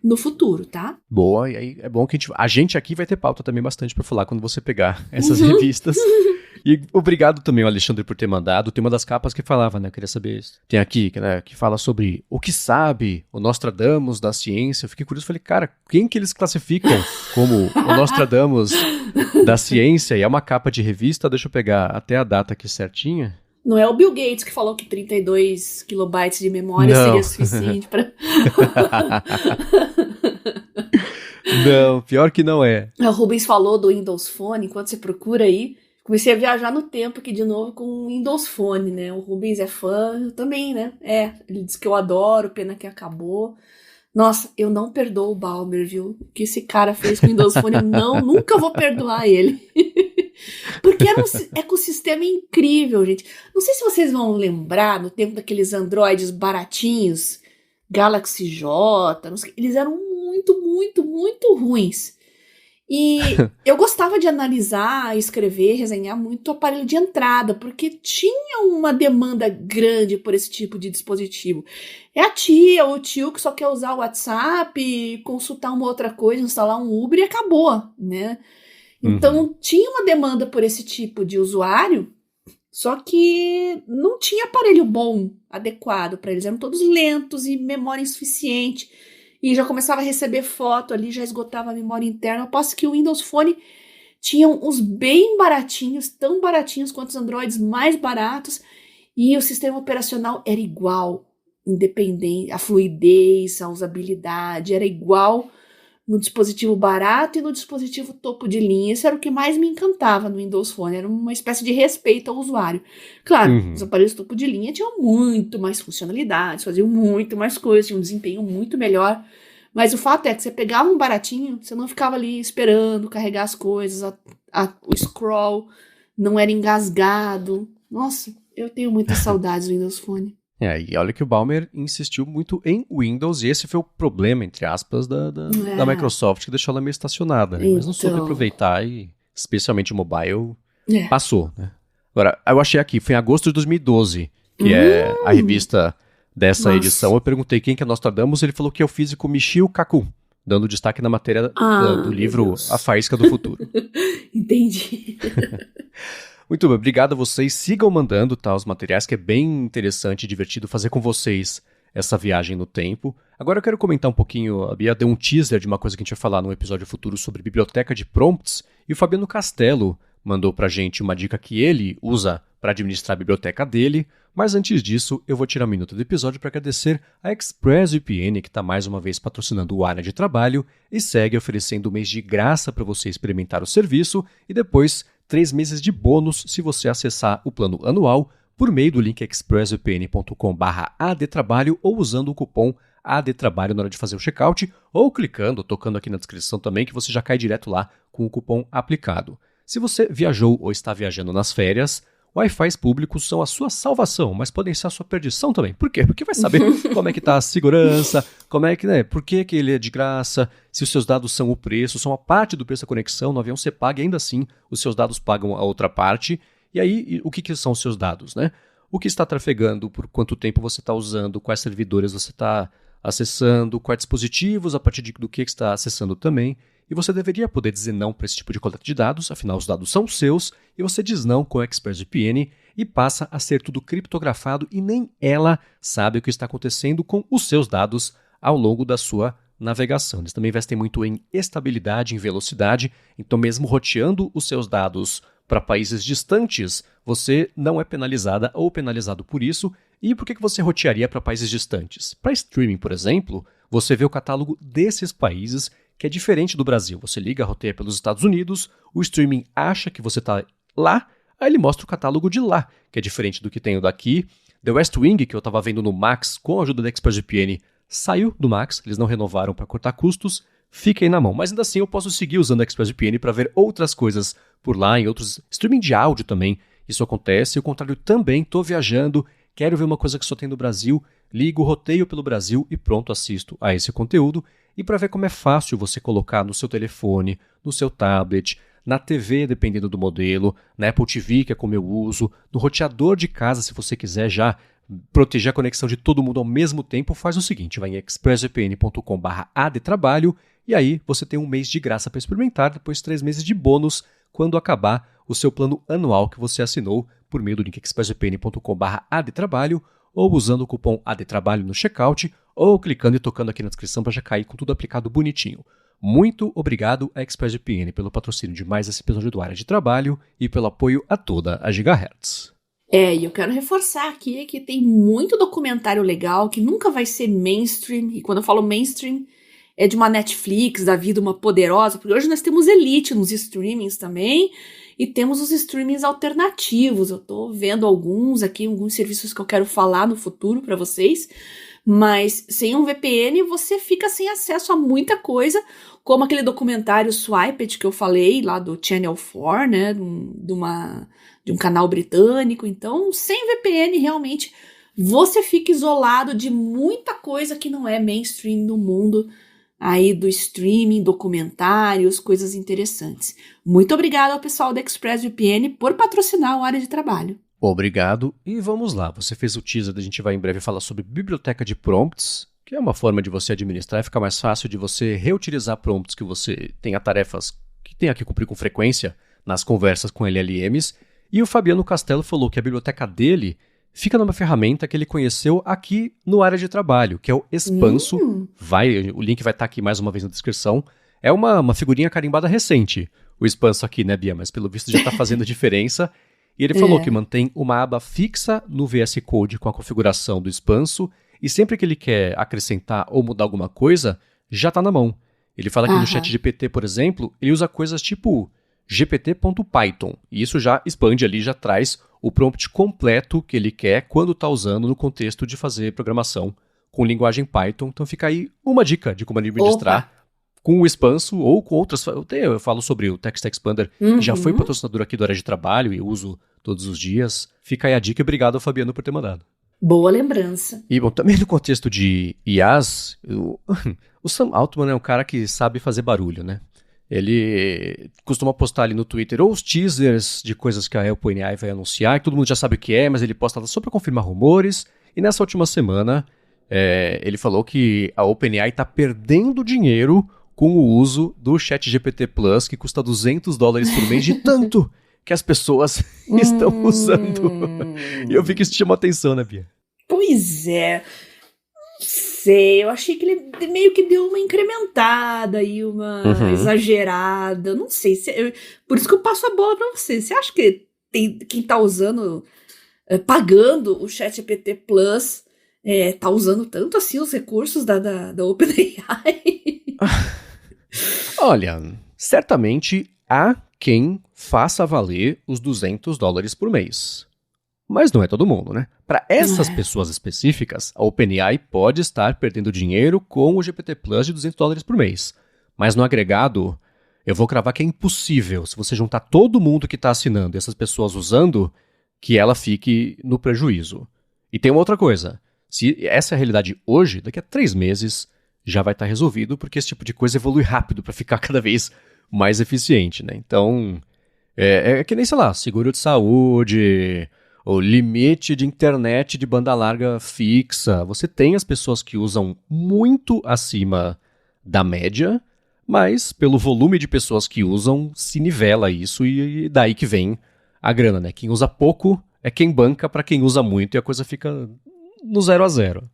no futuro, tá? Boa, e aí é bom que a gente aqui vai ter pauta também bastante pra falar quando você pegar essas revistas. E obrigado também, Alexandre, por ter mandado. Tem uma das capas que falava, né? Eu queria saber. Tem aqui, né, que fala sobre o que sabe o Nostradamus da ciência. Eu fiquei curioso, falei, cara, quem que eles classificam como o Nostradamus da ciência? E é uma capa de revista, deixa eu pegar até a data aqui certinha. Não é o Bill Gates que falou que 32 kilobytes de memória seria suficiente para... Não, pior que não é. O Rubens falou do Windows Phone, enquanto você procura aí. Comecei a viajar no tempo aqui de novo com o Windows Phone, né? O Rubens é fã, eu também, né? Ele disse que eu adoro, pena que acabou. Nossa, eu não perdoo o Balmer, viu? O que esse cara fez com o Windows Phone, nunca vou perdoar ele. Porque era um ecossistema incrível, gente. Não sei se vocês vão lembrar, no tempo daqueles Androids baratinhos, Galaxy J, não sei, eles eram muito, muito, muito ruins. E eu gostava de analisar, escrever, resenhar muito o aparelho de entrada, porque tinha uma demanda grande por esse tipo de dispositivo. É a tia ou o tio que só quer usar o WhatsApp, consultar uma outra coisa, instalar um Uber e acabou, né? Então, tinha uma demanda por esse tipo de usuário, só que não tinha aparelho bom, adequado para eles. Eram todos lentos e memória insuficiente. E já começava a receber foto ali, já esgotava a memória interna. Eu posso que o Windows Phone tinha uns bem baratinhos, tão baratinhos quanto os Androids mais baratos. E o sistema operacional era igual, independente, a fluidez, a usabilidade, era igual no dispositivo barato e no dispositivo topo de linha. Isso era o que mais me encantava no Windows Phone, era uma espécie de respeito ao usuário. Claro, os aparelhos topo de linha tinham muito mais funcionalidades, faziam muito mais coisas, tinham um desempenho muito melhor, mas o fato é que você pegava um baratinho, você não ficava ali esperando carregar as coisas, o scroll não era engasgado. Nossa, eu tenho muitas saudades do Windows Phone. E olha que o Balmer insistiu muito em Windows, e esse foi o problema, entre aspas, da Microsoft, que deixou ela meio estacionada, né? Mas não soube aproveitar e, especialmente o mobile, passou, né? Agora, eu achei aqui, foi em agosto de 2012, que é a revista dessa edição. Eu perguntei quem que é Nostradamus, ele falou que é o físico Michio Kaku, dando destaque na matéria do livro A Faísca do Futuro. Entendi. Muito bem, obrigado a vocês. Sigam mandando, tá, os materiais, que é bem interessante e divertido fazer com vocês essa viagem no tempo. Agora eu quero comentar um pouquinho, a Bia deu um teaser de uma coisa que a gente vai falar num episódio futuro sobre biblioteca de prompts, e o Fabiano Castello mandou pra gente uma dica que ele usa para administrar a biblioteca dele, mas antes disso eu vou tirar um minuto do episódio para agradecer a ExpressVPN, que está mais uma vez patrocinando o Área de Trabalho e segue oferecendo um mês de graça para você experimentar o serviço e depois 3 meses de bônus se você acessar o plano anual por meio do link expressvpn.com/adtrabalho ou usando o cupom ADTrabalho na hora de fazer o checkout ou clicando, tocando aqui na descrição também, que você já cai direto lá com o cupom aplicado. Se você viajou ou está viajando nas férias, Wi-Fi públicos são a sua salvação, mas podem ser a sua perdição também. Por quê? Porque vai saber como é que está a segurança, como é que, né, por que ele é de graça, se os seus dados são o preço, são a parte do preço da conexão, no avião você paga e ainda assim os seus dados pagam a outra parte. E aí, o que são os seus dados, né? O que está trafegando, por quanto tempo você está usando, quais servidores você está acessando, quais dispositivos, a partir do que está acessando também. E você deveria poder dizer não para esse tipo de coleta de dados, afinal os dados são seus, e você diz não com o ExpressVPN e passa a ser tudo criptografado e nem ela sabe o que está acontecendo com os seus dados ao longo da sua navegação. Eles também investem muito em estabilidade, em velocidade, então mesmo roteando os seus dados para países distantes, você não é penalizada ou penalizado por isso. E por que você rotearia para países distantes? Para streaming, por exemplo, você vê o catálogo desses países, que é diferente do Brasil. Você liga, roteia pelos Estados Unidos, o streaming acha que você está lá, aí ele mostra o catálogo de lá, que é diferente do que tem o daqui. The West Wing, que eu estava vendo no Max com a ajuda da ExpressVPN, saiu do Max, eles não renovaram para cortar custos, fica aí na mão. Mas ainda assim eu posso seguir usando a ExpressVPN para ver outras coisas por lá, em outros streaming de áudio também. Isso acontece, o contrário também, estou viajando, quero ver uma coisa que só tem no Brasil, ligo, roteio pelo Brasil e pronto, assisto a esse conteúdo. E para ver como é fácil você colocar no seu telefone, no seu tablet, na TV, dependendo do modelo, na Apple TV, que é como eu uso, no roteador de casa, se você quiser já proteger a conexão de todo mundo ao mesmo tempo, faz o seguinte, vai em expressvpn.com/adtrabalho e aí você tem um mês de graça para experimentar, depois 3 meses de bônus quando acabar o seu plano anual que você assinou por meio do link expressvpn.com/adtrabalho ou usando o cupom ADTrabalho no checkout ou clicando e tocando aqui na descrição para já cair com tudo aplicado bonitinho. Muito obrigado a ExpressVPN pelo patrocínio de mais esse episódio do Área de Trabalho e pelo apoio a toda a Gigahertz. E eu quero reforçar aqui que tem muito documentário legal que nunca vai ser mainstream, e quando eu falo mainstream é de uma Netflix, da vida, uma poderosa, porque hoje nós temos elite nos streamings também, e temos os streamings alternativos. Eu tô vendo alguns serviços que eu quero falar no futuro para vocês, mas sem um VPN você fica sem acesso a muita coisa, como aquele documentário Swiped que eu falei, lá do Channel 4, né, de um canal britânico. Então, sem VPN, realmente, você fica isolado de muita coisa que não é mainstream no mundo aí do streaming, documentários, coisas interessantes. Muito obrigado ao pessoal da ExpressVPN por patrocinar o Área de Trabalho. Obrigado, e vamos lá. Você fez o teaser, a gente vai em breve falar sobre biblioteca de prompts, que é uma forma de você administrar e ficar mais fácil de você reutilizar prompts que você tenha tarefas que tenha que cumprir com frequência nas conversas com LLMs. E o Fabiano Castello falou que a biblioteca dele fica numa ferramenta que ele conheceu aqui no Área de Trabalho, que é o Expanso. O link vai estar aqui mais uma vez na descrição. É uma figurinha carimbada recente, o Expanso aqui, né, Bia? Mas pelo visto já está fazendo diferença. E ele falou que mantém uma aba fixa no VS Code com a configuração do Expanso e sempre que ele quer acrescentar ou mudar alguma coisa, já está na mão. Ele fala que no ChatGPT, por exemplo, ele usa coisas tipo gpt.python. E isso já expande ali, já traz o prompt completo que ele quer quando está usando no contexto de fazer programação com linguagem Python. Então fica aí uma dica de como administrar com o Expanso ou com outras. Eu falo sobre o Text Expander, que já foi patrocinador aqui do Área de Trabalho e uso todos os dias. Fica aí a dica e obrigado ao Fabiano por ter mandado. Boa lembrança. E bom, também no contexto de IAs, o Sam Altman é um cara que sabe fazer barulho, né? Ele costuma postar ali no Twitter ou os teasers de coisas que a OpenAI vai anunciar, que todo mundo já sabe o que é, mas ele posta só para confirmar rumores. E nessa última semana, ele falou que a OpenAI está perdendo dinheiro com o uso do ChatGPT Plus, que custa $200 por mês, de tanto que as pessoas estão usando. E eu vi que isso chamou atenção, né, Bia? Pois é. Sei, eu achei que ele meio que deu uma incrementada e uma exagerada. Não sei. Por isso que eu passo a bola pra você. Você acha que quem tá usando, pagando o ChatGPT Plus, tá usando tanto assim os recursos da OpenAI? Olha, certamente há quem faça valer os $200 por mês. Mas não é todo mundo, né? Para essas pessoas específicas, a OpenAI pode estar perdendo dinheiro com o GPT Plus de $200 por mês. Mas no agregado, eu vou cravar que é impossível, se você juntar todo mundo que está assinando e essas pessoas usando, que ela fique no prejuízo. E tem uma outra coisa. Se essa é a realidade hoje, daqui a 3 meses já vai estar resolvido, porque esse tipo de coisa evolui rápido para ficar cada vez mais eficiente, né? Então, é que nem, sei lá, seguro de saúde, o limite de internet de banda larga fixa. Você tem as pessoas que usam muito acima da média, mas pelo volume de pessoas que usam, se nivela isso e daí que vem a grana, né? Quem usa pouco é quem banca para quem usa muito e a coisa fica no 0 a 0.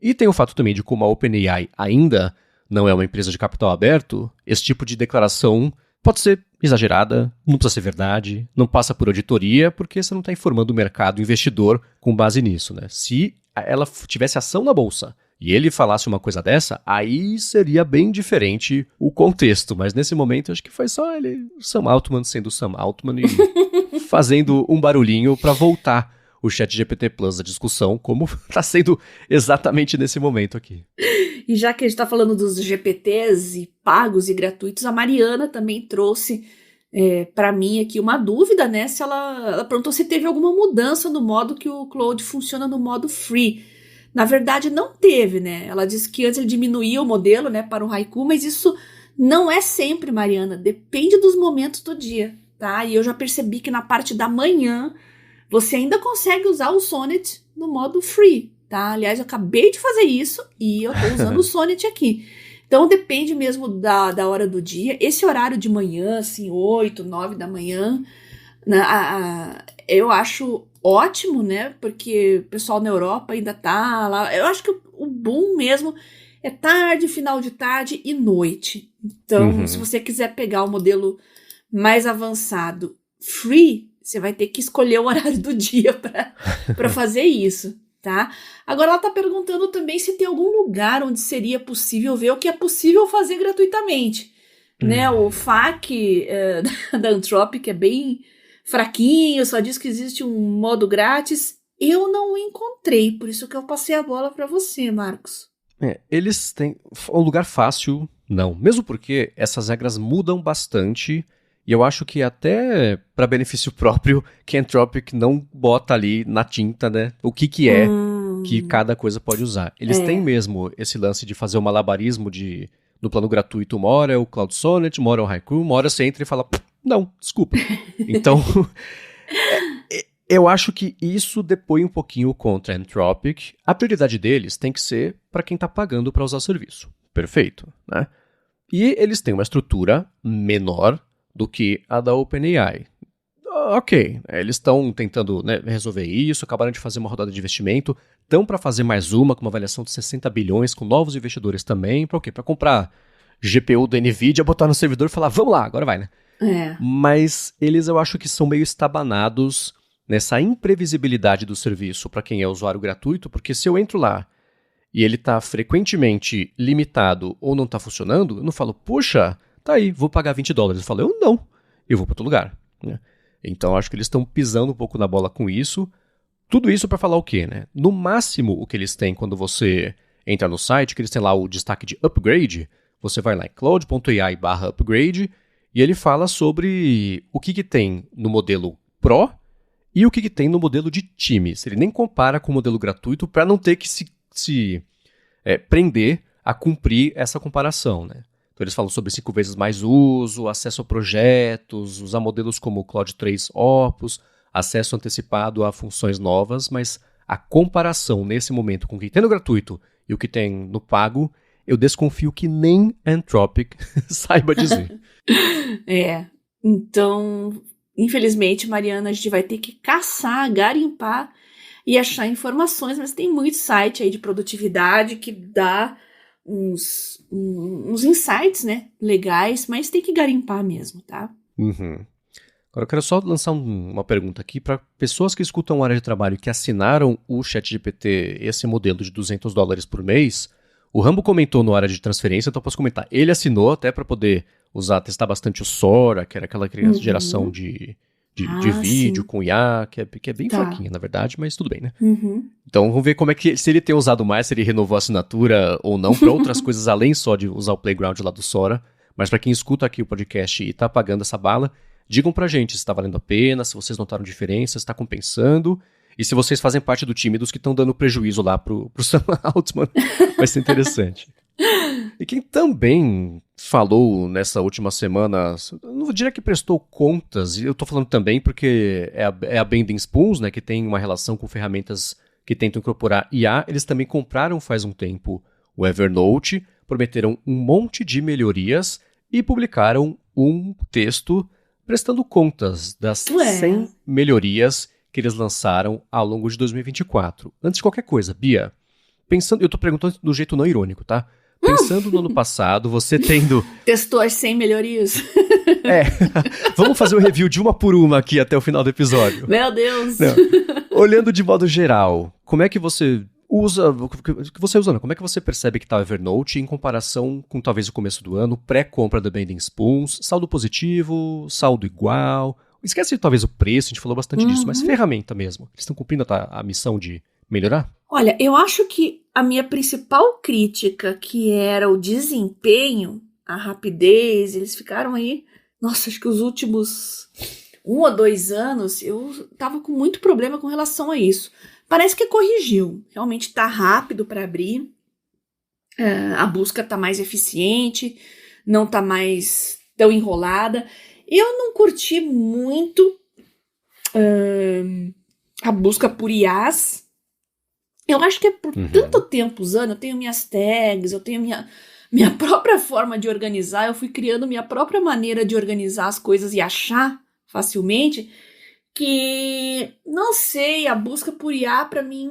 E tem o fato também de como a OpenAI ainda não é uma empresa de capital aberto, esse tipo de declaração pode ser exagerada, não precisa ser verdade, não passa por auditoria, porque você não está informando o mercado, o investidor, com base nisso, né? Se ela tivesse ação na bolsa e ele falasse uma coisa dessa, aí seria bem diferente o contexto. Mas nesse momento, acho que foi só ele, Sam Altman sendo Sam Altman e fazendo um barulhinho para voltar o ChatGPT Plus da discussão, como está sendo exatamente nesse momento aqui. E já que a gente está falando dos GPTs e pagos e gratuitos, a Mariana também trouxe para mim aqui uma dúvida, né? Se ela perguntou se teve alguma mudança no modo que o Claude funciona no modo free. Na verdade, não teve, né? Ela disse que antes ele diminuía o modelo, né, para o Haiku, mas isso não é sempre, Mariana. Depende dos momentos do dia, tá? E eu já percebi que na parte da manhã você ainda consegue usar o Sonnet no modo free, tá? Aliás, eu acabei de fazer isso e eu tô usando o Sonnet aqui. Então, depende mesmo da hora do dia. Esse horário de manhã, assim, 8, 9 da manhã, né, eu acho ótimo, né? Porque o pessoal na Europa ainda tá lá. Eu acho que o boom mesmo é tarde, final de tarde e noite. Então, se você quiser pegar o modelo mais avançado free, você vai ter que escolher o horário do dia para fazer isso, tá? Agora ela tá perguntando também se tem algum lugar onde seria possível ver o que é possível fazer gratuitamente, né? O FAQ da Anthropic é bem fraquinho, só diz que existe um modo grátis. Eu não o encontrei, por isso que eu passei a bola para você, Marcos. Eles têm um lugar fácil, não. Mesmo porque essas regras mudam bastante. E eu acho que até para benefício próprio, que a Anthropic não bota ali na tinta, né, o que é que cada coisa pode usar. Eles têm mesmo esse lance de fazer o malabarismo no plano gratuito, uma hora é o Cloud Sonnet, uma hora é o Haiku, uma hora você entra e fala, não, desculpa. Então, eu acho que isso depõe um pouquinho contra a Anthropic. A prioridade deles tem que ser para quem está pagando para usar o serviço. Perfeito, né? E eles têm uma estrutura menor do que a da OpenAI. Ok, eles estão tentando, né, resolver isso, acabaram de fazer uma rodada de investimento, estão para fazer mais uma com uma avaliação de 60 bilhões, com novos investidores também, para o quê? Para comprar GPU da NVIDIA, botar no servidor e falar, vamos lá, agora vai, né? Mas eles eu acho que são meio estabanados nessa imprevisibilidade do serviço para quem é usuário gratuito, porque se eu entro lá e ele está frequentemente limitado ou não está funcionando, eu não falo, puxa, tá aí, vou pagar $20. Eu falo, eu não, eu vou para outro lugar, né? Então, acho que eles estão pisando um pouco na bola com isso. Tudo isso para falar o quê, né? No máximo, o que eles têm quando você entra no site, que eles têm lá o destaque de upgrade, você vai lá em cloud.ai/upgrade e ele fala sobre o que tem no modelo Pro e o que tem no modelo de times. Ele nem compara com o modelo gratuito para não ter que se prender a cumprir essa comparação, né? Então, eles falam sobre 5 vezes mais uso, acesso a projetos, usar modelos como o Claude 3 Opus, acesso antecipado a funções novas, mas a comparação nesse momento com o que tem no gratuito e o que tem no pago, eu desconfio que nem Anthropic saiba dizer. Então, infelizmente, Mariana, a gente vai ter que caçar, garimpar e achar informações, mas tem muito site aí de produtividade que dá uns insights, né, legais, mas tem que garimpar mesmo, tá? Uhum. Agora eu quero só lançar uma pergunta aqui para pessoas que escutam a área de trabalho que assinaram o ChatGPT, esse modelo de $200 por mês. O Rambo comentou no área de transferência, então eu posso comentar. Ele assinou até para poder testar bastante o Sora, que era aquela geração de vídeo sim. com IA, que é bem Tá. fraquinha, na verdade, mas tudo bem, né? Uhum. Então vamos ver como é que, se ele tem usado mais, se ele renovou a assinatura ou não, para outras coisas além só de usar o Playground lá do Sora. Mas para quem escuta aqui o podcast e tá pagando essa bala, digam pra gente se tá valendo a pena, se vocês notaram diferença, se tá compensando, e se vocês fazem parte do time dos que estão dando prejuízo lá pro Sam Altman. Vai ser interessante. E quem também falou nessa última semana, eu não diria que prestou contas, e eu tô falando também porque é a Bending Spoons, né, que tem uma relação com ferramentas que tentam incorporar IA. Eles também compraram faz um tempo o Evernote, prometeram um monte de melhorias e publicaram um texto prestando contas das 100 melhorias que eles lançaram ao longo de 2024. Antes de qualquer coisa, Bia, pensando, eu tô perguntando do jeito não irônico, tá? Pensando no ano passado, você tendo... Testou as 100 melhorias. Vamos fazer um review de uma por uma aqui até o final do episódio. Meu Deus! Não. Olhando de modo geral, como é que você usa... Como é que você percebe que tá o Evernote em comparação com talvez o começo do ano, pré-compra da Bending Spoons, saldo positivo, saldo igual... Esquece talvez o preço, a gente falou bastante disso, mas ferramenta mesmo. Eles estão cumprindo a missão de melhorar? Olha, eu acho que a minha principal crítica, que era o desempenho, a rapidez, eles ficaram aí, nossa, acho que os últimos 1 ou 2 anos, eu tava com muito problema com relação a isso. Parece que corrigiu, realmente tá rápido para abrir, a busca tá mais eficiente, não tá mais tão enrolada. Eu não curti muito a busca por IAs. Eu acho que é por tanto tempo usando, eu tenho minhas tags, eu tenho minha própria forma de organizar, eu fui criando minha própria maneira de organizar as coisas e achar facilmente, que, não sei, a busca por IA para mim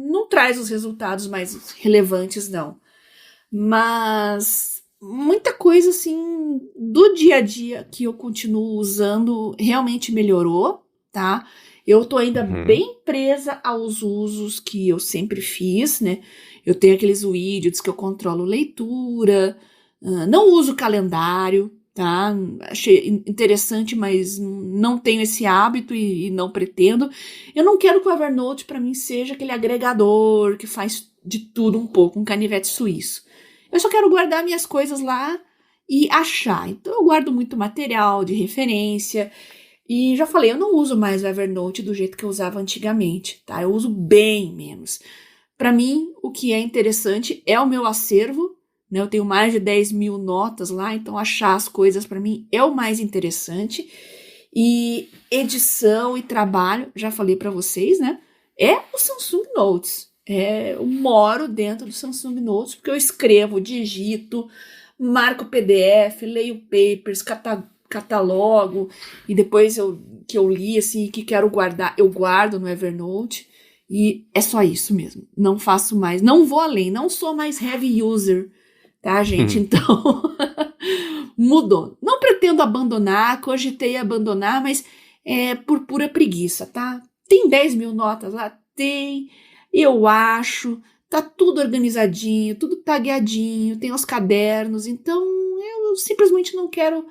não traz os resultados mais relevantes, não. Mas muita coisa, assim, do dia a dia que eu continuo usando realmente melhorou, tá? Eu tô ainda bem presa aos usos que eu sempre fiz, né? Eu tenho aqueles widgets que eu controlo leitura, não uso calendário, tá? Achei interessante, mas não tenho esse hábito e não pretendo. Eu não quero que o Evernote para mim seja aquele agregador que faz de tudo um pouco, um canivete suíço. Eu só quero guardar minhas coisas lá e achar. Então eu guardo muito material de referência. E já falei, eu não uso mais o Evernote do jeito que eu usava antigamente, tá? Eu uso bem menos. Para mim, o que é interessante é o meu acervo, né? Eu tenho mais de 10 mil notas lá, então achar as coisas para mim é o mais interessante. E edição e trabalho, já falei para vocês, né? É o Samsung Notes. Eu moro dentro do Samsung Notes porque eu escrevo, digito, marco PDF, leio papers, catalogo, e depois que eu li, assim, que quero guardar, eu guardo no Evernote, e é só isso mesmo, não faço mais, não vou além, não sou mais heavy user, tá, gente? Então, mudou. Não pretendo abandonar, cogitei abandonar, mas é por pura preguiça, tá? Tem 10 mil notas lá? Tem, eu acho, tá tudo organizadinho, tudo tagueadinho, tem os cadernos, então eu simplesmente não quero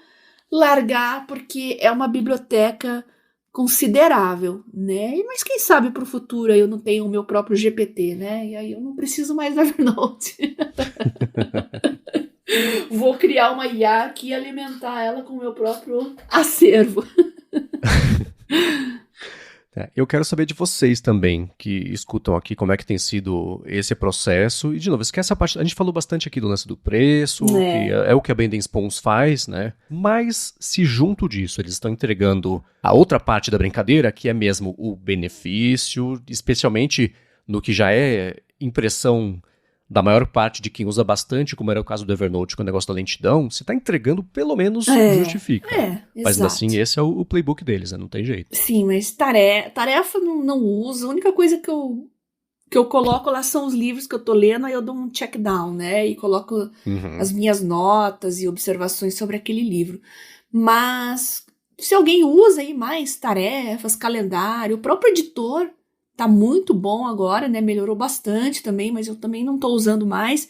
largar, porque é uma biblioteca considerável, né? Mas quem sabe para o futuro eu não tenho o meu próprio GPT, né? E aí eu não preciso mais da Evernote. Vou criar uma IA aqui e alimentar ela com o meu próprio acervo. Eu quero saber de vocês também, que escutam aqui, como é que tem sido esse processo. E, de novo, esquece a parte... A gente falou bastante aqui do lance do preço, que é o que a Bending Spoons faz, né? Mas, se junto disso eles estão entregando a outra parte da brincadeira, que é mesmo o benefício, especialmente no que já é impressão da maior parte de quem usa bastante, como era o caso do Evernote com o negócio da lentidão, se está entregando, pelo menos justifica. Mas ainda assim, esse é o playbook deles, né? Não tem jeito. Sim, mas tarefa não uso. A única coisa que eu coloco lá são os livros que eu tô lendo, aí eu dou um check down, né? E coloco as minhas notas e observações sobre aquele livro. Mas se alguém usa aí mais tarefas, calendário, o próprio editor tá muito bom agora, né? Melhorou bastante também, mas eu também não tô usando mais.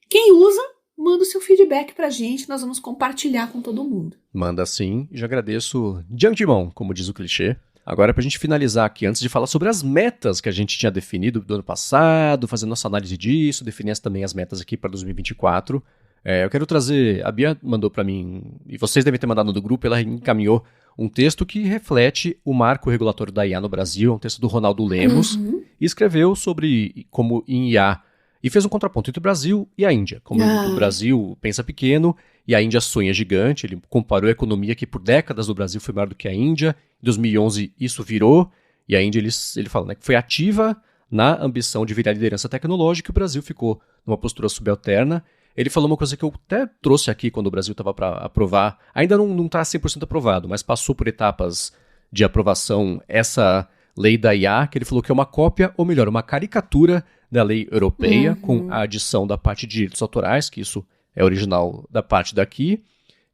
Quem usa, manda o seu feedback pra gente, nós vamos compartilhar com todo mundo. Manda sim, já agradeço de antemão, como diz o clichê. Agora, pra gente finalizar aqui, antes de falar sobre as metas que a gente tinha definido do ano passado, fazer nossa análise disso, definir também as metas aqui para 2024, eu quero trazer, a Bia mandou pra mim, e vocês devem ter mandado no grupo, ela encaminhou um texto que reflete o marco regulatório da IA no Brasil, um texto do Ronaldo Lemos, e escreveu sobre como em IA, e fez um contraponto entre o Brasil e a Índia. Como o Brasil pensa pequeno e a Índia sonha gigante, ele comparou a economia que por décadas do Brasil foi maior do que a Índia, em 2011 isso virou, e a Índia, ele fala, né, que foi ativa na ambição de virar liderança tecnológica e o Brasil ficou numa postura subalterna. Ele falou uma coisa que eu até trouxe aqui quando o Brasil estava para aprovar. Ainda não está 100% aprovado, mas passou por etapas de aprovação essa lei da IA, que ele falou que é uma cópia, ou melhor, uma caricatura da lei europeia, com a adição da parte de direitos autorais, que isso é original da parte daqui.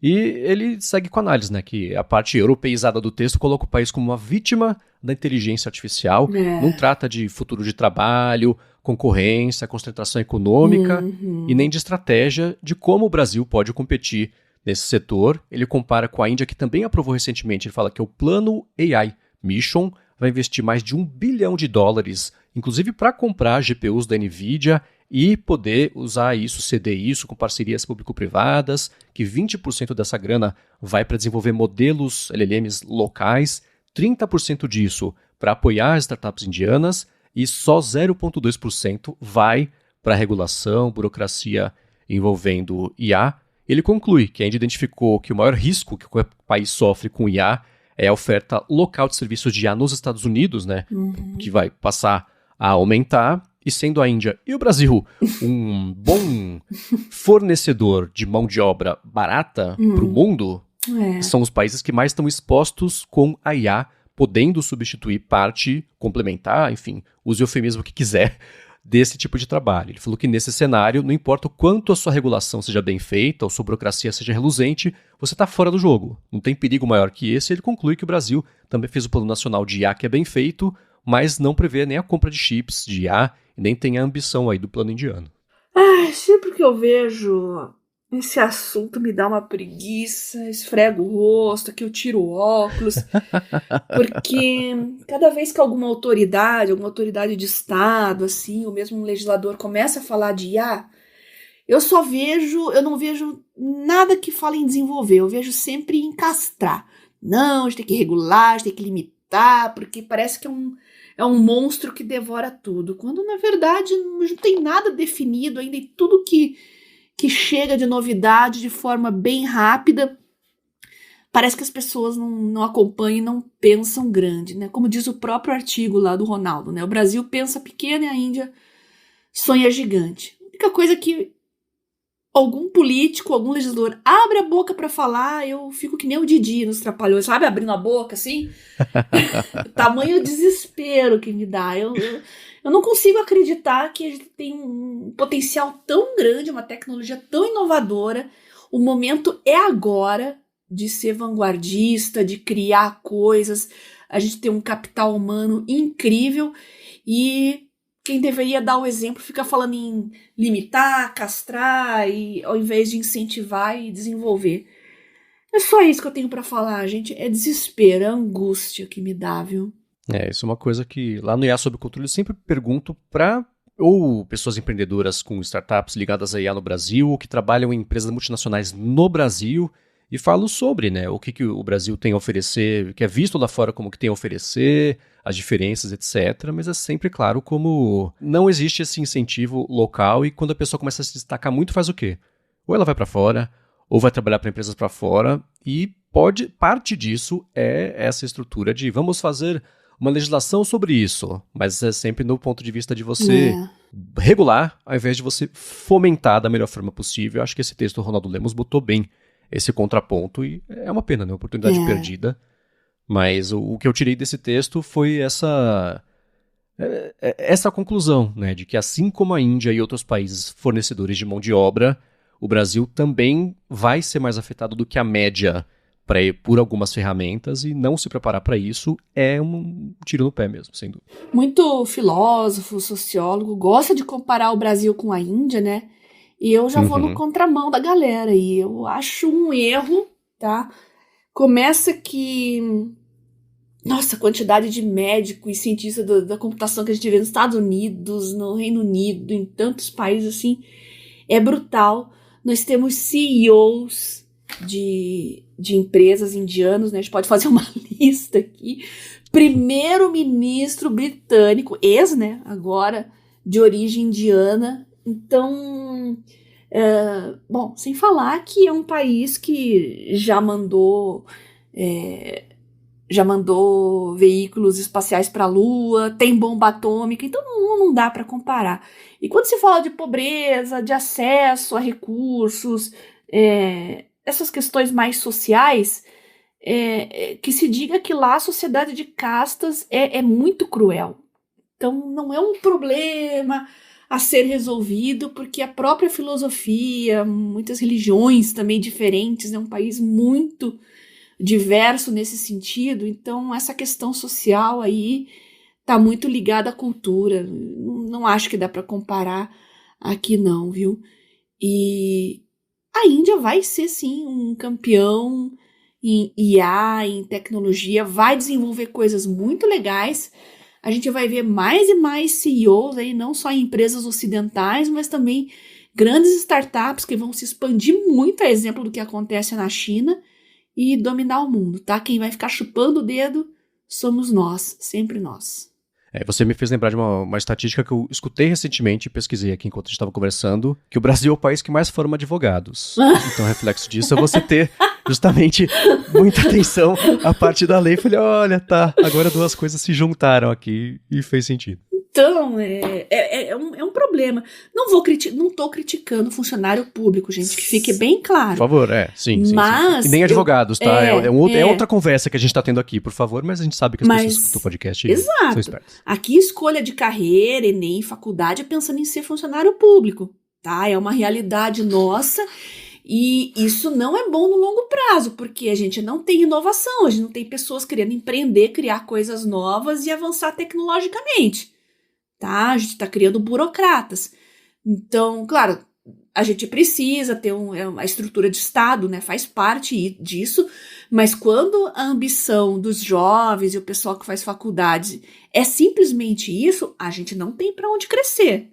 E ele segue com a análise, né, que a parte europeizada do texto coloca o país como uma vítima da inteligência artificial. Não trata de futuro de trabalho, concorrência, concentração econômica e nem de estratégia de como o Brasil pode competir nesse setor. Ele compara com a Índia, que também aprovou recentemente. Ele fala que o Plano AI Mission vai investir mais de $1 bilhão, inclusive para comprar GPUs da NVIDIA e poder usar isso, ceder isso com parcerias público-privadas, que 20% dessa grana vai para desenvolver modelos LLMs locais, 30% disso para apoiar as startups indianas, e só 0,2% vai para regulação, burocracia envolvendo IA. Ele conclui que a Índia identificou que o maior risco que o país sofre com IA é a oferta local de serviços de IA nos Estados Unidos, né, que vai passar a aumentar. E sendo a Índia e o Brasil um bom fornecedor de mão de obra barata para o mundo, são os países que mais estão expostos com a IA, podendo substituir parte, complementar, enfim, use o eufemismo que quiser, desse tipo de trabalho. Ele falou que nesse cenário, não importa o quanto a sua regulação seja bem feita ou sua burocracia seja reluzente, você está fora do jogo. Não tem perigo maior que esse. Ele conclui que o Brasil também fez o Plano Nacional de IA, que é bem feito, mas não prevê nem a compra de chips de IA e nem tem a ambição aí do plano indiano. Sempre que eu vejo esse assunto me dá uma preguiça, esfrego o rosto, aqui eu tiro o óculos, porque cada vez que alguma autoridade de Estado, assim, ou mesmo um legislador começa a falar de IA, eu não vejo nada que fale em desenvolver, eu vejo sempre em castrar. Não, a gente tem que regular, a gente tem que limitar, porque parece que é um monstro que devora tudo, quando na verdade não tem nada definido ainda, e tudo que chega de novidade de forma bem rápida, parece que as pessoas não acompanham e não pensam grande, né? Como diz o próprio artigo lá do Ronaldo, né? O Brasil pensa pequeno e a Índia sonha gigante. A única coisa que algum político, algum legislador abre a boca para falar, eu fico que nem o Didi nos Trapalhões, sabe? Abrindo a boca, assim. Tamanho desespero que me dá. Eu não consigo acreditar que a gente tem um potencial tão grande, uma tecnologia tão inovadora. O momento é agora de ser vanguardista, de criar coisas. A gente tem um capital humano incrível e quem deveria dar o exemplo fica falando em limitar, castrar, e, ao invés de incentivar e desenvolver. É só isso que eu tenho para falar, gente. É desespero, é angústia que me dá, viu? Isso é uma coisa que lá no IA Sob Controle eu sempre pergunto para ou pessoas empreendedoras com startups ligadas a IA no Brasil, ou que trabalham em empresas multinacionais no Brasil, e falo sobre, né, o que o Brasil tem a oferecer, que é visto lá fora como que tem a oferecer, as diferenças, etc. Mas é sempre claro como não existe esse incentivo local, e quando a pessoa começa a se destacar muito, faz o quê? Ou ela vai para fora, ou vai trabalhar para empresas para fora, e parte disso é essa estrutura de vamos fazer uma legislação sobre isso, mas é sempre no ponto de vista de você regular, ao invés de você fomentar da melhor forma possível. Eu acho que esse texto do Ronaldo Lemos botou bem esse contraponto e é uma pena, né? Uma oportunidade perdida. Mas o que eu tirei desse texto foi essa conclusão, né? De que assim como a Índia e outros países fornecedores de mão de obra, o Brasil também vai ser mais afetado do que a média por algumas ferramentas, e não se preparar para isso é um tiro no pé mesmo, sem dúvida. Muito filósofo, sociólogo, gosta de comparar o Brasil com a Índia, né? E eu já vou no contramão da galera, e eu acho um erro, tá? Começa que... Nossa, a quantidade de médico e cientista da computação que a gente vê nos Estados Unidos, no Reino Unido, em tantos países assim, é brutal. Nós temos CEOs de empresas indianos, né? A gente pode fazer uma lista aqui. Primeiro-ministro britânico, né? Agora, de origem indiana. Então, bom, sem falar que é um país que já mandou veículos espaciais para a Lua, tem bomba atômica, então não dá para comparar. E quando se fala de pobreza, de acesso a recursos, essas questões mais sociais, que se diga que lá a sociedade de castas é muito cruel. Então não é um problema a ser resolvido, porque a própria filosofia, muitas religiões também diferentes, é um país muito diverso nesse sentido, então essa questão social aí está muito ligada à cultura. Não acho que dá para comparar aqui não, viu? E a Índia vai ser sim um campeão em IA, em tecnologia, vai desenvolver coisas muito legais. A gente vai ver mais e mais CEOs aí, não só em empresas ocidentais, mas também grandes startups que vão se expandir muito, a exemplo do que acontece na China, e dominar o mundo, tá? Quem vai ficar chupando o dedo somos nós, sempre nós. Você me fez lembrar de uma estatística que eu escutei recentemente e pesquisei aqui enquanto a gente estava conversando, que o Brasil é o país que mais forma advogados. Então, reflexo disso é você ter justamente muita atenção à parte da lei. Falei, olha, tá, agora duas coisas se juntaram aqui e fez sentido. Então, é um problema. Não tô criticando o funcionário público, gente, que fique bem claro. Por favor, sim. Mas e nem advogados, tá? É outra conversa que a gente tá tendo aqui, por favor, mas a gente sabe que as pessoas escutam o podcast e são espertas. Aqui, escolha de carreira, ENEM, faculdade, é pensando em ser funcionário público, tá? É uma realidade nossa. E isso não é bom no longo prazo, porque a gente não tem inovação, a gente não tem pessoas querendo empreender, criar coisas novas e avançar tecnologicamente. Tá? A gente está criando burocratas. Então, claro, a gente precisa ter uma estrutura de Estado, né? Faz parte disso, mas quando a ambição dos jovens e o pessoal que faz faculdade é simplesmente isso, a gente não tem para onde crescer.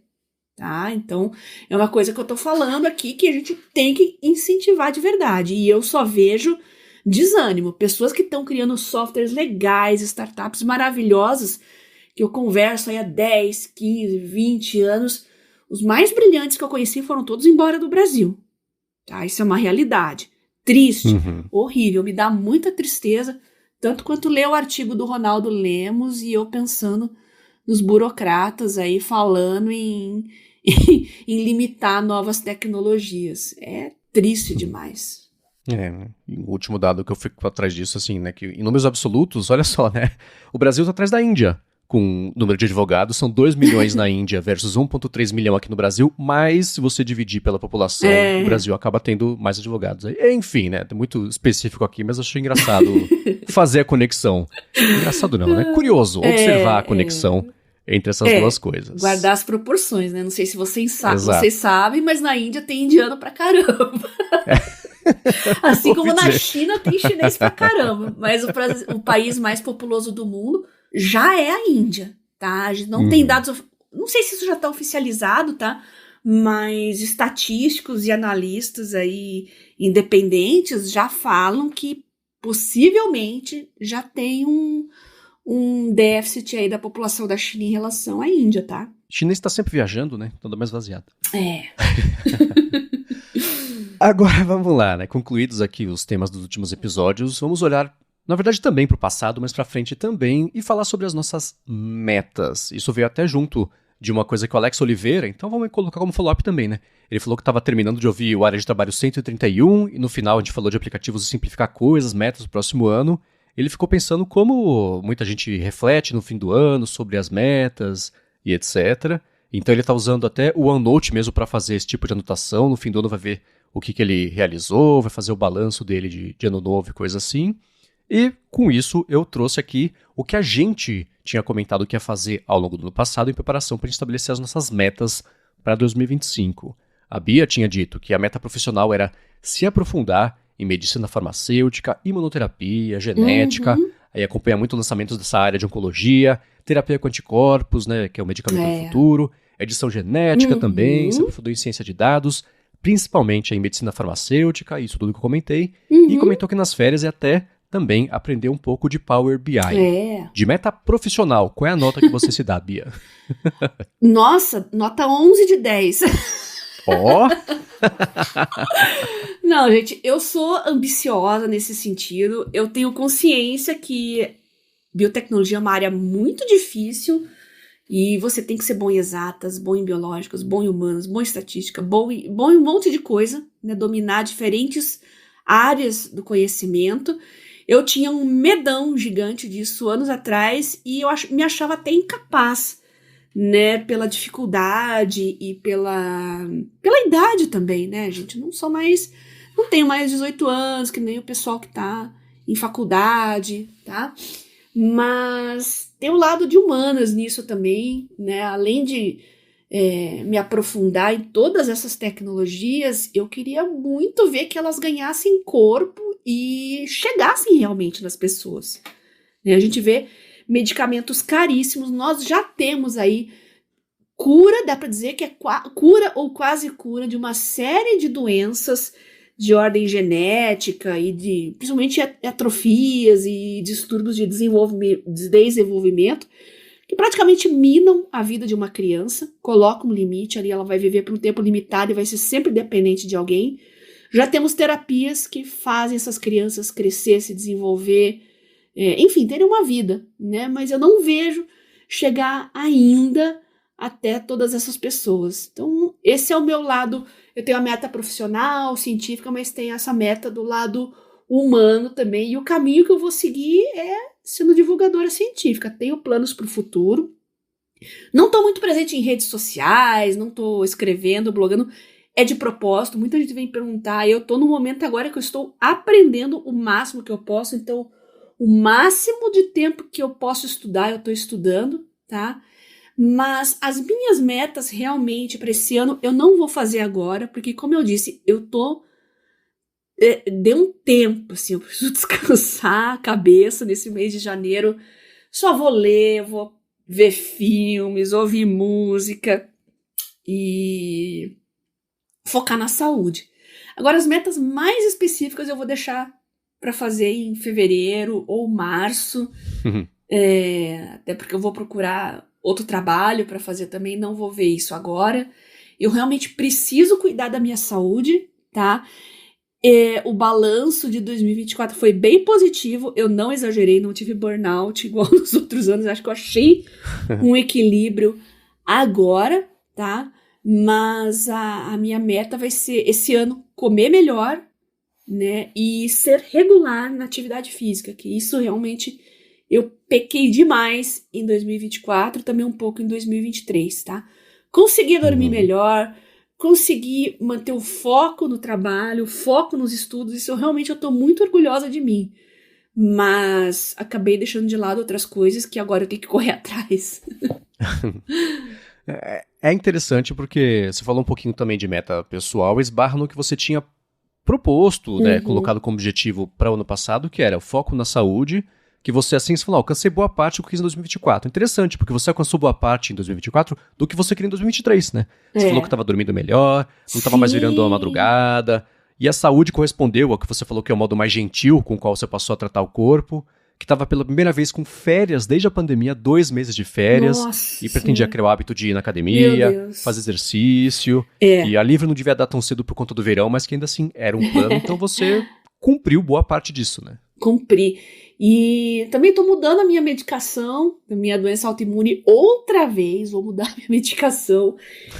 Tá? Então, é uma coisa que eu tô falando aqui que a gente tem que incentivar de verdade. E eu só vejo desânimo. Pessoas que estão criando softwares legais, startups maravilhosas, que eu converso aí há 10, 15, 20 anos, os mais brilhantes que eu conheci foram todos embora do Brasil. Tá? Isso é uma realidade. Triste, horrível, me dá muita tristeza, tanto quanto ler o artigo do Ronaldo Lemos e eu pensando nos burocratas aí falando em limitar novas tecnologias. É triste demais. O último dado que eu fico atrás disso, assim, né, que em números absolutos, olha só, né, o Brasil tá atrás da Índia. Com o número de advogados, são 2 milhões na Índia versus 1,3 milhão aqui no Brasil, mas se você dividir pela população, o Brasil acaba tendo mais advogados. Enfim, né, é muito específico aqui, mas eu achei engraçado fazer a conexão. Engraçado não, né? Curioso observar a conexão entre essas duas coisas. Guardar as proporções, né? Não sei se vocês sabem, mas na Índia tem indiano pra caramba. Assim como na China tem chinês pra caramba, mas o país mais populoso do mundo já é a Índia, tá? A gente não tem dados, não sei se isso já está oficializado, tá? Mas estatísticos e analistas aí independentes já falam que possivelmente já tem um déficit aí da população da China em relação à Índia, tá? O chinês está sempre viajando, né? Toda mais vaziada. É. Agora vamos lá, né? Concluídos aqui os temas dos últimos episódios, vamos olhar Na verdade, também para o passado, mas para frente também, e falar sobre as nossas metas. Isso veio até junto de uma coisa que o Alex Oliveira, então vamos colocar como follow-up também, né? Ele falou que estava terminando de ouvir o Área de Trabalho 131, e no final a gente falou de aplicativos e simplificar coisas, metas do próximo ano. Ele ficou pensando como muita gente reflete no fim do ano sobre as metas e etc. Então ele está usando até o OneNote mesmo para fazer esse tipo de anotação. No fim do ano vai ver o que ele realizou, vai fazer o balanço dele de ano novo e coisa assim. E, com isso, eu trouxe aqui o que a gente tinha comentado que ia fazer ao longo do ano passado em preparação para estabelecer as nossas metas para 2025. A Bia tinha dito que a meta profissional era se aprofundar em medicina farmacêutica, imunoterapia, genética, aí acompanhar muito lançamentos dessa área de oncologia, terapia com anticorpos, né, que é o medicamento do futuro, edição genética também, se aprofundou em ciência de dados, principalmente em medicina farmacêutica, isso tudo que eu comentei, e comentou que nas férias é até também aprender um pouco de Power BI. De meta profissional, qual é a nota que você se dá, Bia? Nossa, nota 11 de 10. Ó! Não, gente, eu sou ambiciosa nesse sentido. Eu tenho consciência que biotecnologia é uma área muito difícil e você tem que ser bom em exatas, bom em biológicas, bom em humanas, bom em estatística, bom em um monte de coisa, né? Dominar diferentes áreas do conhecimento. Eu tinha um medão gigante disso anos atrás e eu me achava até incapaz, né, pela dificuldade e pela idade também, né, gente, não tenho mais 18 anos, que nem o pessoal que tá em faculdade, tá, mas tem o lado de humanas nisso também, né, além de me aprofundar em todas essas tecnologias, eu queria muito ver que elas ganhassem corpo e chegassem realmente nas pessoas. A gente vê medicamentos caríssimos, nós já temos aí cura, dá para dizer que é cura ou quase cura de uma série de doenças de ordem genética e principalmente atrofias e distúrbios de desenvolvimento que praticamente minam a vida de uma criança, colocam um limite ali, ela vai viver por um tempo limitado e vai ser sempre dependente de alguém. Já temos terapias que fazem essas crianças crescer, se desenvolver, enfim, terem uma vida, né? Mas eu não vejo chegar ainda até todas essas pessoas. Então, esse é o meu lado. Eu tenho a meta profissional, científica, mas tem essa meta do lado humano também. E o caminho que eu vou seguir é sendo divulgadora científica. Tenho planos para o futuro. Não estou muito presente em redes sociais, não estou escrevendo, blogando. É de propósito. Muita gente vem perguntar. Eu estou no momento agora que eu estou aprendendo o máximo que eu posso. Então, o máximo de tempo que eu posso estudar, eu estou estudando, tá? Mas as minhas metas realmente para esse ano eu não vou fazer agora, porque como eu disse, eu tô deu um tempo, assim, eu preciso descansar a cabeça nesse mês de janeiro. Só vou ler, vou ver filmes, ouvir música e focar na saúde. Agora, as metas mais específicas eu vou deixar para fazer em fevereiro ou março, até porque eu vou procurar outro trabalho para fazer também, não vou ver isso agora. Eu realmente preciso cuidar da minha saúde, tá? O balanço de 2024 foi bem positivo, eu não exagerei, não tive burnout igual nos outros anos, acho que eu achei um equilíbrio agora, tá? Mas a minha meta vai ser, esse ano, comer melhor, né? E ser regular na atividade física, que isso realmente eu pequei demais em 2024, também um pouco em 2023, tá? Consegui dormir melhor, consegui manter o foco no trabalho, o foco nos estudos, isso realmente eu tô muito orgulhosa de mim. Mas acabei deixando de lado outras coisas que agora eu tenho que correr atrás. É interessante porque você falou um pouquinho também de meta pessoal, esbarra no que você tinha proposto, né, colocado como objetivo para o ano passado, que era o foco na saúde, que você assim, você falou, alcancei boa parte do que quis em 2024. Interessante, porque você alcançou boa parte em 2024 do que você queria em 2023, né? Você falou que estava dormindo melhor, não estava mais virando a madrugada, e a saúde correspondeu ao que você falou que é o modo mais gentil com o qual você passou a tratar o corpo, que estava pela primeira vez com férias desde a pandemia, 2 meses de férias, e pretendia criar o hábito de ir na academia, fazer exercício, e a Livre não devia dar tão cedo por conta do verão, mas que ainda assim era um plano, então você cumpriu boa parte disso, né? cumprir. E também estou mudando a minha medicação, a minha doença autoimune outra vez, vou mudar a minha medicação.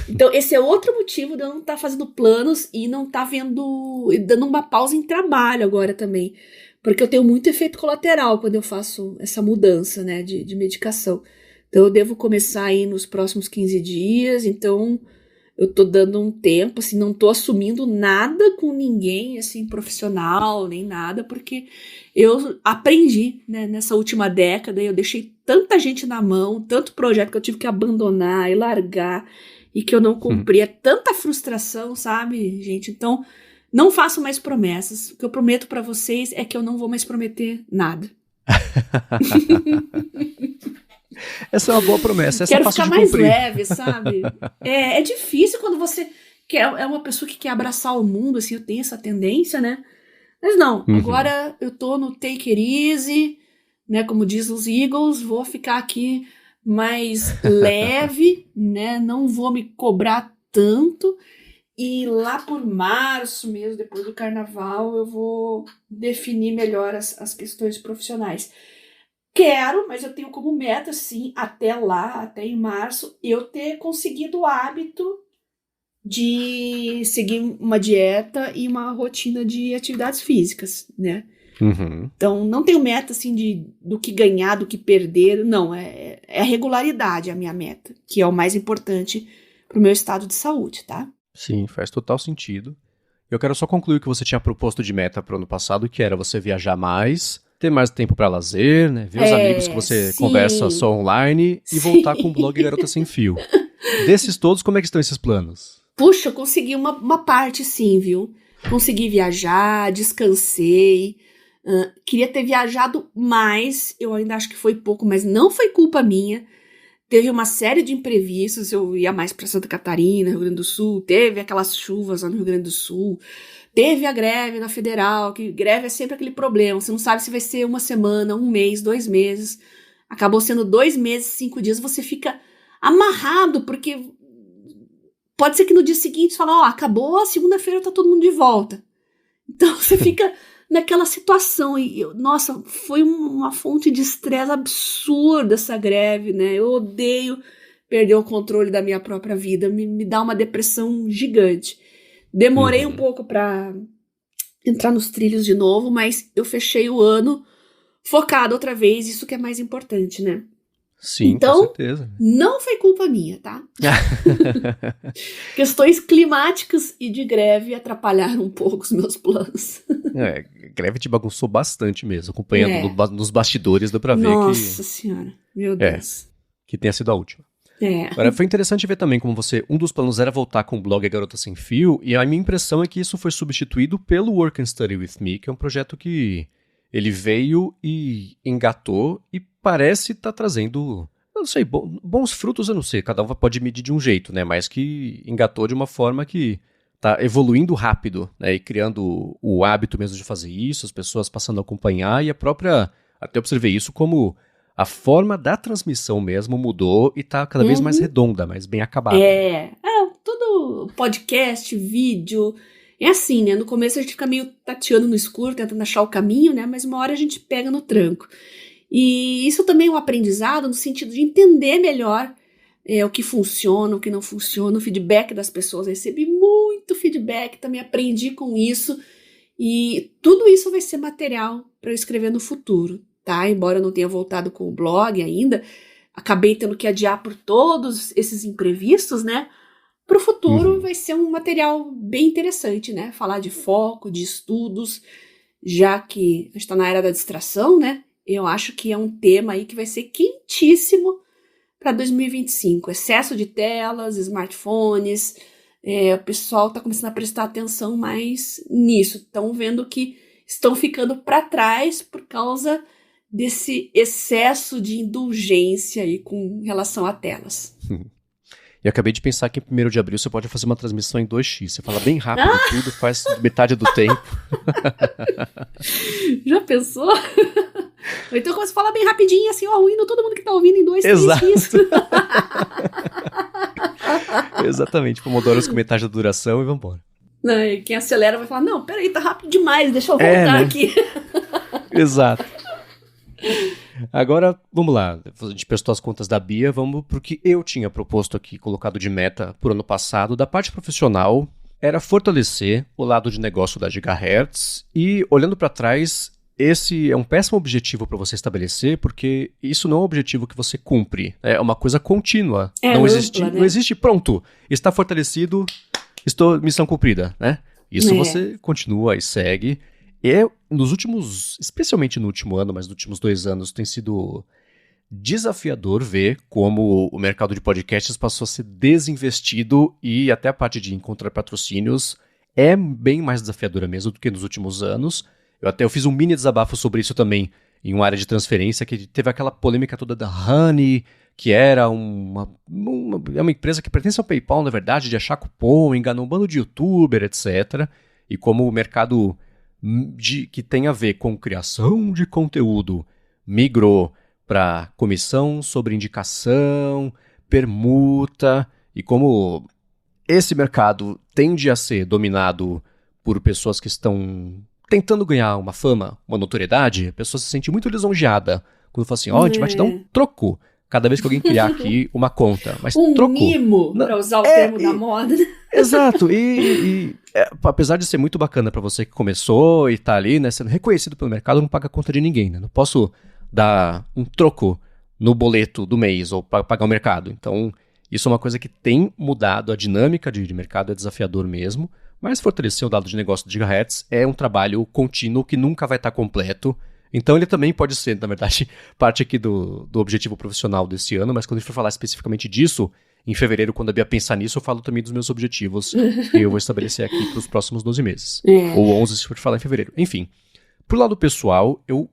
Então esse é outro motivo de eu não estar fazendo planos e não estar dando uma pausa em trabalho agora também. Porque eu tenho muito efeito colateral quando eu faço essa mudança, né, de medicação. Então eu devo começar aí nos próximos 15 dias, então eu tô dando um tempo, assim, não tô assumindo nada com ninguém, assim, profissional, nem nada, porque eu aprendi, né, nessa última década, eu deixei tanta gente na mão, tanto projeto que eu tive que abandonar e largar, e que eu não cumpri, é tanta frustração, sabe, gente? Então, não faço mais promessas, o que eu prometo pra vocês é que eu não vou mais prometer nada. Essa é uma boa promessa. Essa Quero é fácil ficar de mais cumprir. leve, sabe? É difícil quando você é uma pessoa que quer abraçar o mundo, assim, eu tenho essa tendência, né? Mas não, agora eu tô no take it easy, né? Como diz os Eagles, vou ficar aqui mais leve, né? Não vou me cobrar tanto. E lá por março mesmo, depois do carnaval, eu vou definir melhor as questões profissionais. Quero, mas eu tenho como meta, sim, até lá, até em março, eu ter conseguido o hábito de seguir uma dieta e uma rotina de atividades físicas, né? Então, não tenho meta, assim, do que ganhar, do que perder, não, é a regularidade a minha meta, que é o mais importante pro meu estado de saúde, tá? Sim, faz total sentido. Eu quero só concluir o que você tinha proposto de meta pro ano passado, que era você viajar mais, ter mais tempo para lazer, né? Ver os amigos que você conversa só online e voltar com o blog Garota Sem Fio. Desses todos, como é que estão esses planos? Puxa, eu consegui uma parte sim, viu? Consegui viajar, descansei. Queria ter viajado mais, eu ainda acho que foi pouco, mas não foi culpa minha. Teve uma série de imprevistos, eu ia mais para Santa Catarina, Rio Grande do Sul, teve aquelas chuvas lá no Rio Grande do Sul, teve a greve na Federal, que greve é sempre aquele problema, você não sabe se vai ser uma semana, um mês, 2 meses, acabou sendo 2 meses, 5 dias, você fica amarrado, porque pode ser que no dia seguinte você fala, acabou, a segunda-feira tá todo mundo de volta, então você fica naquela situação, e nossa, foi uma fonte de estresse absurda essa greve, né, eu odeio perder o controle da minha própria vida, me dá uma depressão gigante. Demorei um pouco para entrar nos trilhos de novo, mas eu fechei o ano focado outra vez, isso que é mais importante, né? Sim, então, com certeza. Não foi culpa minha, tá? Questões climáticas e de greve atrapalharam um pouco os meus planos. Greve te bagunçou bastante mesmo, acompanhando nos bastidores, deu pra ver que... Nossa senhora, meu Deus. Que tenha sido a última. Agora, foi interessante ver também como um dos planos era voltar com o blog Garota Sem Fio, e a minha impressão é que isso foi substituído pelo Work and Study With Me, que é um projeto que ele veio e engatou e parece estar trazendo, eu não sei, bons frutos, eu não sei, cada um pode medir de um jeito, né, mas que engatou de uma forma que tá evoluindo rápido, né, e criando o hábito mesmo de fazer isso, as pessoas passando a acompanhar, e até observei isso como a forma da transmissão mesmo mudou e tá cada vez mais redonda, mais bem acabada. Tudo podcast, vídeo, é assim, né? No começo a gente fica meio tateando no escuro, tentando achar o caminho, né? Mas uma hora a gente pega no tranco. E isso também é um aprendizado no sentido de entender melhor o que funciona, o que não funciona, o feedback das pessoas. Eu recebi muito feedback, também aprendi com isso. E tudo isso vai ser material para eu escrever no futuro. Tá? Embora eu não tenha voltado com o blog ainda, acabei tendo que adiar por todos esses imprevistos, né? Para o futuro vai ser um material bem interessante, né? Falar de foco, de estudos, já que a gente está na era da distração, né? Eu acho que é um tema aí que vai ser quentíssimo para 2025. Excesso de telas, smartphones, o pessoal está começando a prestar atenção mais nisso. Estão vendo que estão ficando para trás por causa desse excesso de indulgência aí com relação a telas. E acabei de pensar que em 1º de abril você pode fazer uma transmissão em 2x. Você fala bem rápido tudo, faz metade do tempo. Já pensou? Então começa a falar bem rapidinho, assim, indo todo mundo que tá ouvindo em 2, 3x. Exatamente, Pomodoros com metade da duração e vambora. Não, e quem acelera vai falar, não, peraí, tá rápido demais, deixa eu voltar aqui. Exato. Agora, vamos lá. A gente prestou as contas da Bia, vamos pro que eu tinha proposto aqui, colocado de meta por ano passado. Da parte profissional, era fortalecer o lado de negócio da Gigahertz e, olhando para trás, esse é um péssimo objetivo para você estabelecer, porque isso não é um objetivo que você cumpre. É uma coisa contínua. Não existe, pronto, está fortalecido, missão cumprida, né? Isso você continua e segue. E nos últimos, especialmente no último ano, mas nos últimos 2 anos, tem sido desafiador ver como o mercado de podcasts passou a ser desinvestido e até a parte de encontrar patrocínios é bem mais desafiadora mesmo do que nos últimos anos. Eu fiz um mini desabafo sobre isso também em uma área de transferência, que teve aquela polêmica toda da Honey, que era uma empresa que pertence ao PayPal, na verdade, de achar cupom, enganou um bando de youtuber, etc. E como o mercado que tem a ver com criação de conteúdo migrou para comissão sobre indicação, permuta, e como esse mercado tende a ser dominado por pessoas que estão tentando ganhar uma fama, uma notoriedade, a pessoa se sente muito lisonjeada quando fala assim, a gente vai te dar um troco cada vez que alguém criar aqui uma conta. Mas troco, mimo, para usar o termo da moda. Exato, apesar de ser muito bacana para você que começou e tá ali, né, sendo reconhecido pelo mercado, não paga conta de ninguém, né? Não posso dar um troco no boleto do mês ou para pagar o mercado. Então, isso é uma coisa que tem mudado a dinâmica de mercado, é desafiador mesmo, mas fortalecer o dado de negócio de Gigahertz é um trabalho contínuo que nunca vai estar completo. Então, ele também pode ser, na verdade, parte aqui do objetivo profissional desse ano, mas quando a gente for falar especificamente disso, em fevereiro, quando a Bia pensar nisso, eu falo também dos meus objetivos que eu vou estabelecer aqui para os próximos 12 meses. Ou 11, se for falar em fevereiro. Enfim, pro lado pessoal, eu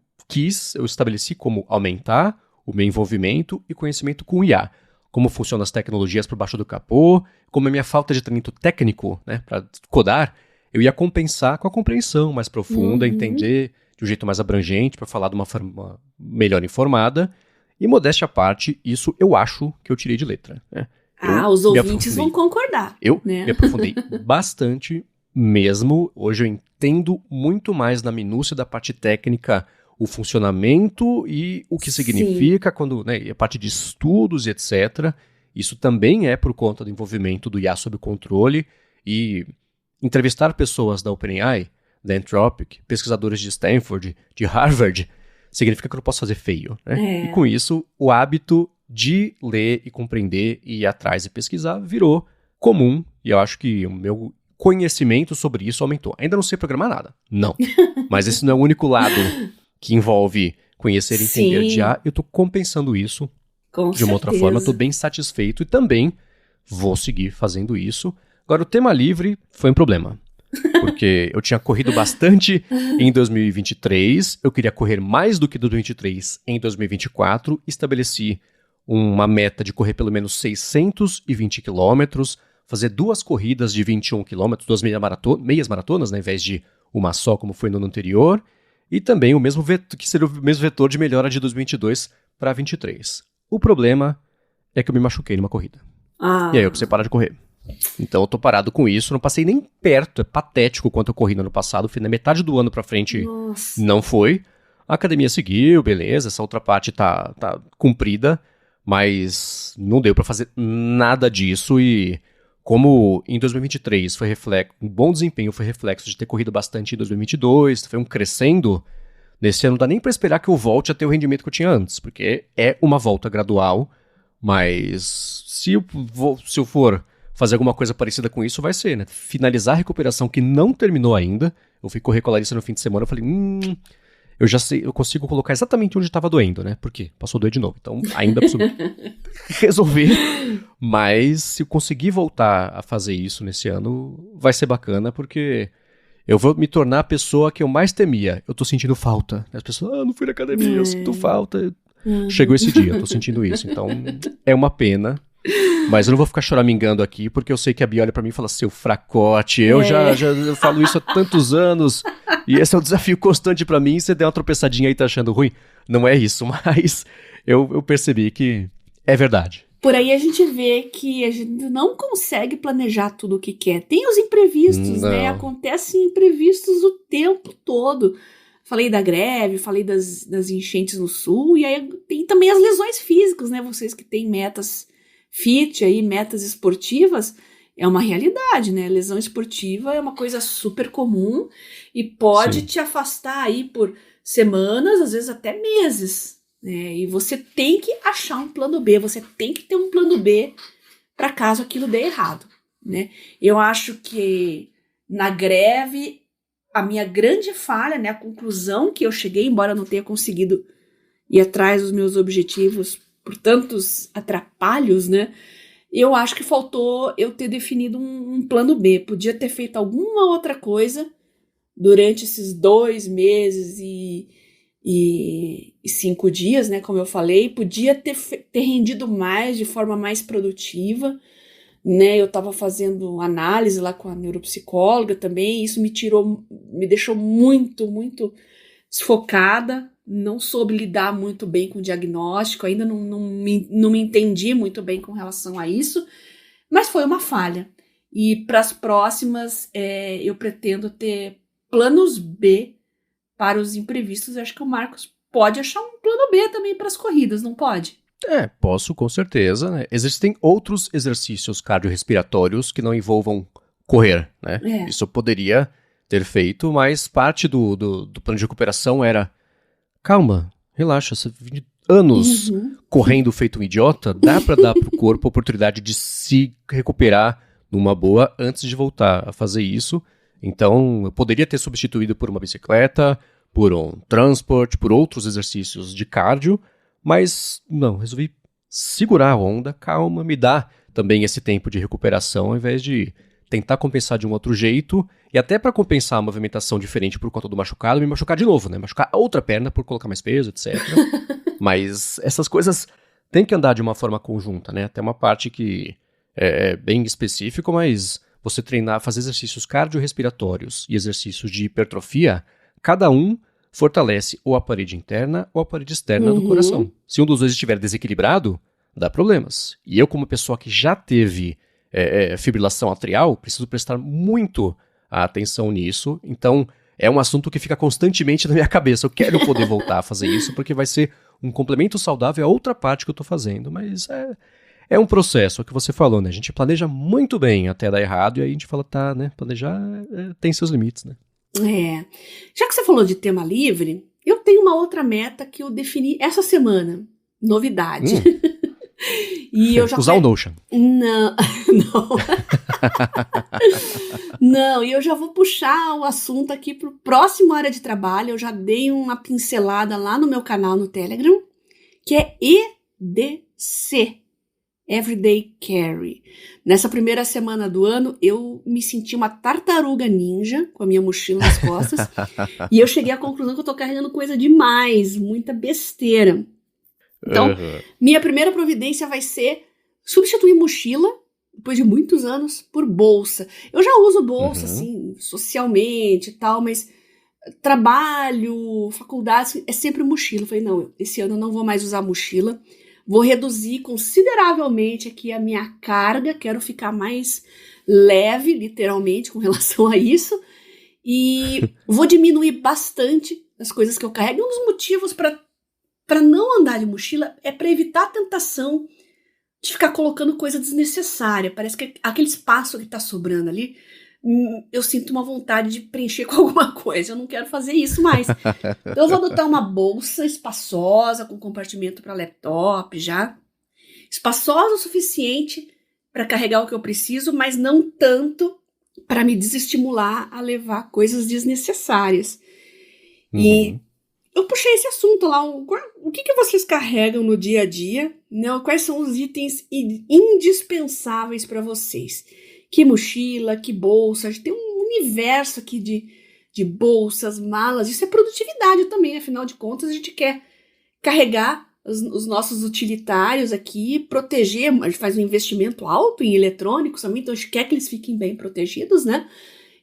estabeleci como aumentar o meu envolvimento e conhecimento com o IA. Como funcionam as tecnologias por baixo do capô, como a minha falta de talento técnico, né, para codar, eu ia compensar com a compreensão mais profunda, entender de um jeito mais abrangente, para falar de uma forma melhor informada. E, modéstia à parte, isso eu acho que eu tirei de letra. Né? Os ouvintes vão concordar. Eu me aprofundei bastante mesmo. Hoje eu entendo muito mais na minúcia da parte técnica o funcionamento e o que significa quando, né, a parte de estudos e etc. Isso também é por conta do envolvimento do IA sob controle e entrevistar pessoas da OpenAI, da Anthropic, pesquisadores de Stanford, de Harvard, significa que eu não posso fazer feio. Né? E com isso, o hábito de ler e compreender e ir atrás e pesquisar virou comum e eu acho que o meu conhecimento sobre isso aumentou. Ainda não sei programar nada, não. Mas esse não é o único lado que envolve conhecer e entender de IA, eu estou compensando isso de uma outra forma, estou bem satisfeito e também vou seguir fazendo isso. Agora, o tema livre foi um problema, porque eu tinha corrido bastante em 2023, eu queria correr mais do que 2023 em 2024, estabeleci uma meta de correr pelo menos 620 quilômetros, fazer 2 corridas de 21 quilômetros, 2 meias maratonas, né, ao invés de uma só, como foi no ano anterior, e também o mesmo que seria o mesmo vetor de melhora de 2022 para 2023. O problema é que eu me machuquei numa corrida. E aí eu precisei parar de correr. Então eu tô parado com isso, não passei nem perto, é patético quanto eu corri no ano passado, na metade do ano pra frente. Não foi. A academia seguiu, beleza, essa outra parte tá cumprida, mas não deu pra fazer nada disso e como em 2023 foi um bom desempenho foi reflexo de ter corrido bastante em 2022, foi um crescendo, nesse ano não dá nem pra esperar que eu volte a ter o rendimento que eu tinha antes, porque é uma volta gradual, mas se eu for fazer alguma coisa parecida com isso, vai ser, né? Finalizar a recuperação que não terminou ainda, eu fui correr com a Larissa no fim de semana, eu falei, eu já sei, eu consigo colocar exatamente onde estava doendo, né? Por quê? Passou a doer de novo. Então, ainda preciso resolver. Mas, se eu conseguir voltar a fazer isso nesse ano, vai ser bacana, porque eu vou me tornar a pessoa que eu mais temia. Eu tô sentindo falta. As pessoas, não fui na academia, eu sinto falta. Chegou esse dia, eu tô sentindo isso. Então, é uma pena. Mas eu não vou ficar choramingando aqui, porque eu sei que a Bia olha pra mim e fala, seu fracote, eu já falo isso há tantos anos, e esse é um desafio constante pra mim, você der uma tropeçadinha aí e tá achando ruim. Não é isso, mas eu percebi que é verdade. Por aí a gente vê que a gente não consegue planejar tudo o que quer. Tem os imprevistos, né? Acontecem imprevistos o tempo todo. falei da greve, falei das enchentes no sul, e aí tem também as lesões físicas, né? Vocês que têm metas fit aí, metas esportivas, é uma realidade, né? Lesão esportiva é uma coisa super comum e pode te afastar aí por semanas, às vezes até meses, né? E você tem que achar um plano B, você tem que ter um plano B para caso aquilo dê errado, né? Eu acho que na greve, a minha grande falha, né, a conclusão que eu cheguei, embora eu não tenha conseguido ir atrás dos meus objetivos por tantos atrapalhos, né, eu acho que faltou eu ter definido um plano B. Podia ter feito alguma outra coisa durante esses 2 meses e 5 dias, né, como eu falei. Podia ter rendido mais, de forma mais produtiva, né? Eu estava fazendo análise lá com a neuropsicóloga também, isso me deixou muito, muito desfocada, não soube lidar muito bem com o diagnóstico, ainda não me entendi muito bem com relação a isso, mas foi uma falha. E para as próximas, eu pretendo ter planos B para os imprevistos. Eu acho que o Marcos pode achar um plano B também para as corridas, não pode? Posso, com certeza, né? Existem outros exercícios cardiorrespiratórios que não envolvam correr, né? Isso eu poderia ter feito, mas parte do plano de recuperação era: calma, relaxa, você vive anos correndo feito um idiota, dá pra dar pro corpo a oportunidade de se recuperar numa boa antes de voltar a fazer isso. Então, eu poderia ter substituído por uma bicicleta, por um transporte, por outros exercícios de cardio, mas não, resolvi segurar a onda, calma, me dá também esse tempo de recuperação, ao invés de tentar compensar de um outro jeito, e até para compensar a movimentação diferente por conta do machucado, me machucar de novo, né? Machucar a outra perna por colocar mais peso, etc. Mas essas coisas têm que andar de uma forma conjunta, né? Tem uma parte que é bem específico, mas você treinar, fazer exercícios cardiorrespiratórios e exercícios de hipertrofia, cada um fortalece ou a parede interna ou a parede externa do coração. Se um dos dois estiver desequilibrado, dá problemas. E eu, como pessoa que já teve fibrilação atrial, preciso prestar muito atenção nisso. Então, é um assunto que fica constantemente na minha cabeça. Eu quero poder voltar a fazer isso, porque vai ser um complemento saudável a outra parte que eu estou fazendo. Mas é um processo, é o que você falou, né? A gente planeja muito bem até dar errado, e aí a gente fala, tá, né? Planejar tem seus limites, né? Já que você falou de tema livre, eu tenho uma outra meta que eu defini essa semana. Novidade. E eu já usar o Notion. Não. Não, e eu já vou puxar o assunto aqui pro próximo área de trabalho. Eu já dei uma pincelada lá no meu canal no Telegram, que é EDC. Everyday Carry. Nessa primeira semana do ano, eu me senti uma tartaruga ninja com a minha mochila nas costas e eu cheguei à conclusão que eu tô carregando coisa demais, muita besteira. Então, minha primeira providência vai ser substituir mochila, depois de muitos anos, por bolsa. Eu já uso bolsa, assim, socialmente e tal, mas trabalho, faculdade, é sempre mochila. Eu falei, não, esse ano eu não vou mais usar mochila. Vou reduzir consideravelmente aqui a minha carga, quero ficar mais leve, literalmente, com relação a isso. E vou diminuir bastante as coisas que eu carrego. E um dos motivos para não andar de mochila é para evitar a tentação de ficar colocando coisa desnecessária. Parece que aquele espaço que está sobrando ali, eu sinto uma vontade de preencher com alguma coisa. Eu não quero fazer isso mais. Então eu vou adotar uma bolsa espaçosa, com compartimento para laptop já. Espaçosa o suficiente para carregar o que eu preciso, mas não tanto para me desestimular a levar coisas desnecessárias. E eu puxei esse assunto lá. O que vocês carregam no dia a dia? Né? Quais são os itens indispensáveis para vocês? Que mochila, que bolsa, a gente tem um universo aqui de bolsas, malas, isso é produtividade também, afinal de contas a gente quer carregar os nossos utilitários aqui, proteger, a gente faz um investimento alto em eletrônicos também, então a gente quer que eles fiquem bem protegidos, né?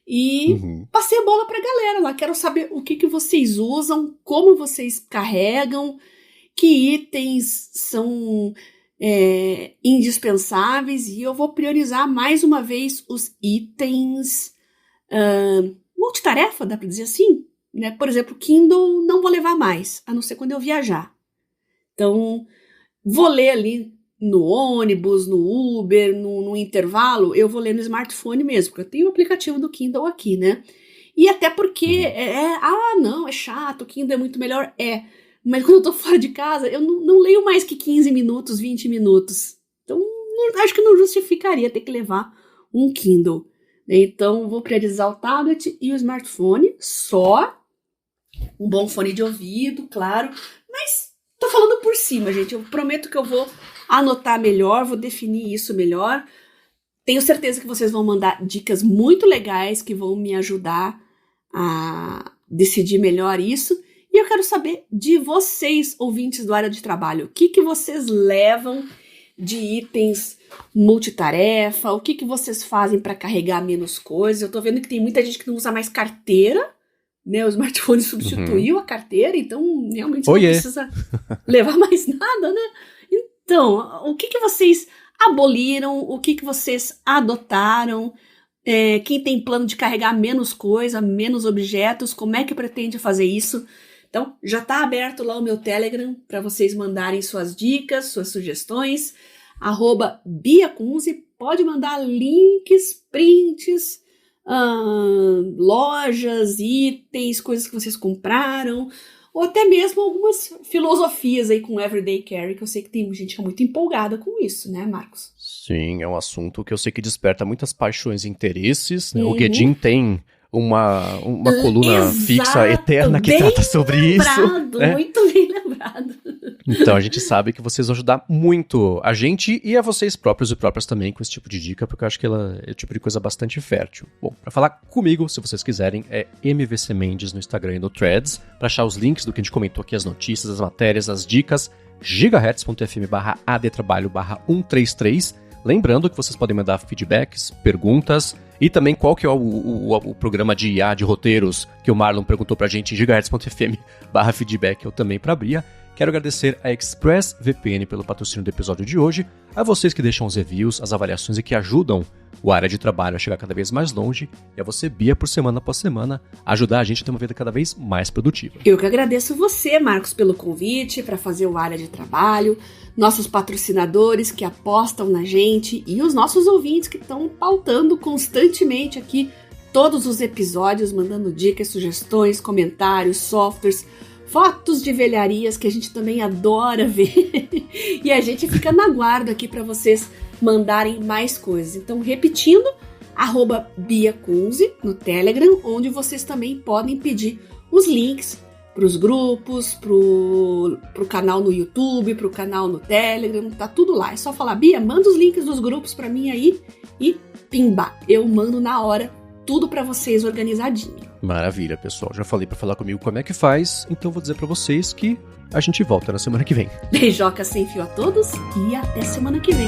E passei a bola pra galera lá, quero saber o que vocês usam, como vocês carregam, que itens são indispensáveis, e eu vou priorizar mais uma vez os itens multitarefa, dá para dizer assim? né? Por exemplo, Kindle não vou levar mais, a não ser quando eu viajar. Então, vou ler ali no ônibus, no Uber, no intervalo, eu vou ler no smartphone mesmo, porque eu tenho o aplicativo do Kindle aqui, né? E até porque não, é chato, o Kindle é muito melhor, mas quando eu tô fora de casa, eu não leio mais que 15 minutos, 20 minutos. Então, acho que não justificaria ter que levar um Kindle. Então, vou priorizar o tablet e o smartphone, só um bom fone de ouvido, claro, mas tô falando por cima, gente, eu prometo que eu vou anotar melhor, vou definir isso melhor. Tenho certeza que vocês vão mandar dicas muito legais que vão me ajudar a decidir melhor isso. E eu quero saber de vocês, ouvintes do Área de Trabalho, o que vocês levam de itens multitarefa, o que vocês fazem para carregar menos coisas. Eu tô vendo que tem muita gente que não usa mais carteira, né? O smartphone substituiu a carteira, então realmente não precisa levar mais nada, né? Então, o que vocês aboliram, o que vocês adotaram, quem tem plano de carregar menos coisa, menos objetos, como é que pretende fazer isso? Então, já está aberto lá o meu Telegram para vocês mandarem suas dicas, suas sugestões, @BiaCunze, pode mandar links, prints, lojas, itens, coisas que vocês compraram, ou até mesmo algumas filosofias aí com Everyday Carry, que eu sei que tem gente que é muito empolgada com isso, né, Marcos? Sim, é um assunto que eu sei que desperta muitas paixões e interesses, né? O Guedin tem uma coluna fixa, eterna, que trata sobre isso. Né? Muito bem lembrado. Então, a gente sabe que vocês vão ajudar muito a gente e a vocês próprios e próprias também com esse tipo de dica, porque eu acho que ela é o tipo de coisa bastante fértil. Bom, pra falar comigo, se vocês quiserem, é MVC Mendes no Instagram e no Threads, pra achar os links do que a gente comentou aqui, as notícias, as matérias, as dicas, gigahertz.fm/adtrabalho/133. Lembrando que vocês podem mandar feedbacks, perguntas e também qual que é o programa de IA, de roteiros, que o Marlon perguntou pra gente em gigahertz.fm/feedback, eu também pra Bria. Quero agradecer a ExpressVPN pelo patrocínio do episódio de hoje, a vocês que deixam os reviews, as avaliações e que ajudam o Área de Trabalho a chegar cada vez mais longe, e a você, Bia, por semana após semana, ajudar a gente a ter uma vida cada vez mais produtiva. Eu que agradeço você, Marcos, pelo convite para fazer o Área de Trabalho, nossos patrocinadores que apostam na gente e os nossos ouvintes que estão pautando constantemente aqui todos os episódios, mandando dicas, sugestões, comentários, softwares, fotos de velharias que a gente também adora ver e a gente fica na guarda aqui para vocês mandarem mais coisas. Então, repetindo, @BiaCunze no Telegram, onde vocês também podem pedir os links para os grupos, pro canal no YouTube, pro canal no Telegram, tá tudo lá. É só falar, Bia, manda os links dos grupos para mim aí e pimba, eu mando na hora tudo para vocês organizadinho. Maravilha, pessoal. Já falei para falar comigo como é que faz, então vou dizer para vocês que a gente volta na semana que vem. Beijoca sem fio a todos e até semana que vem.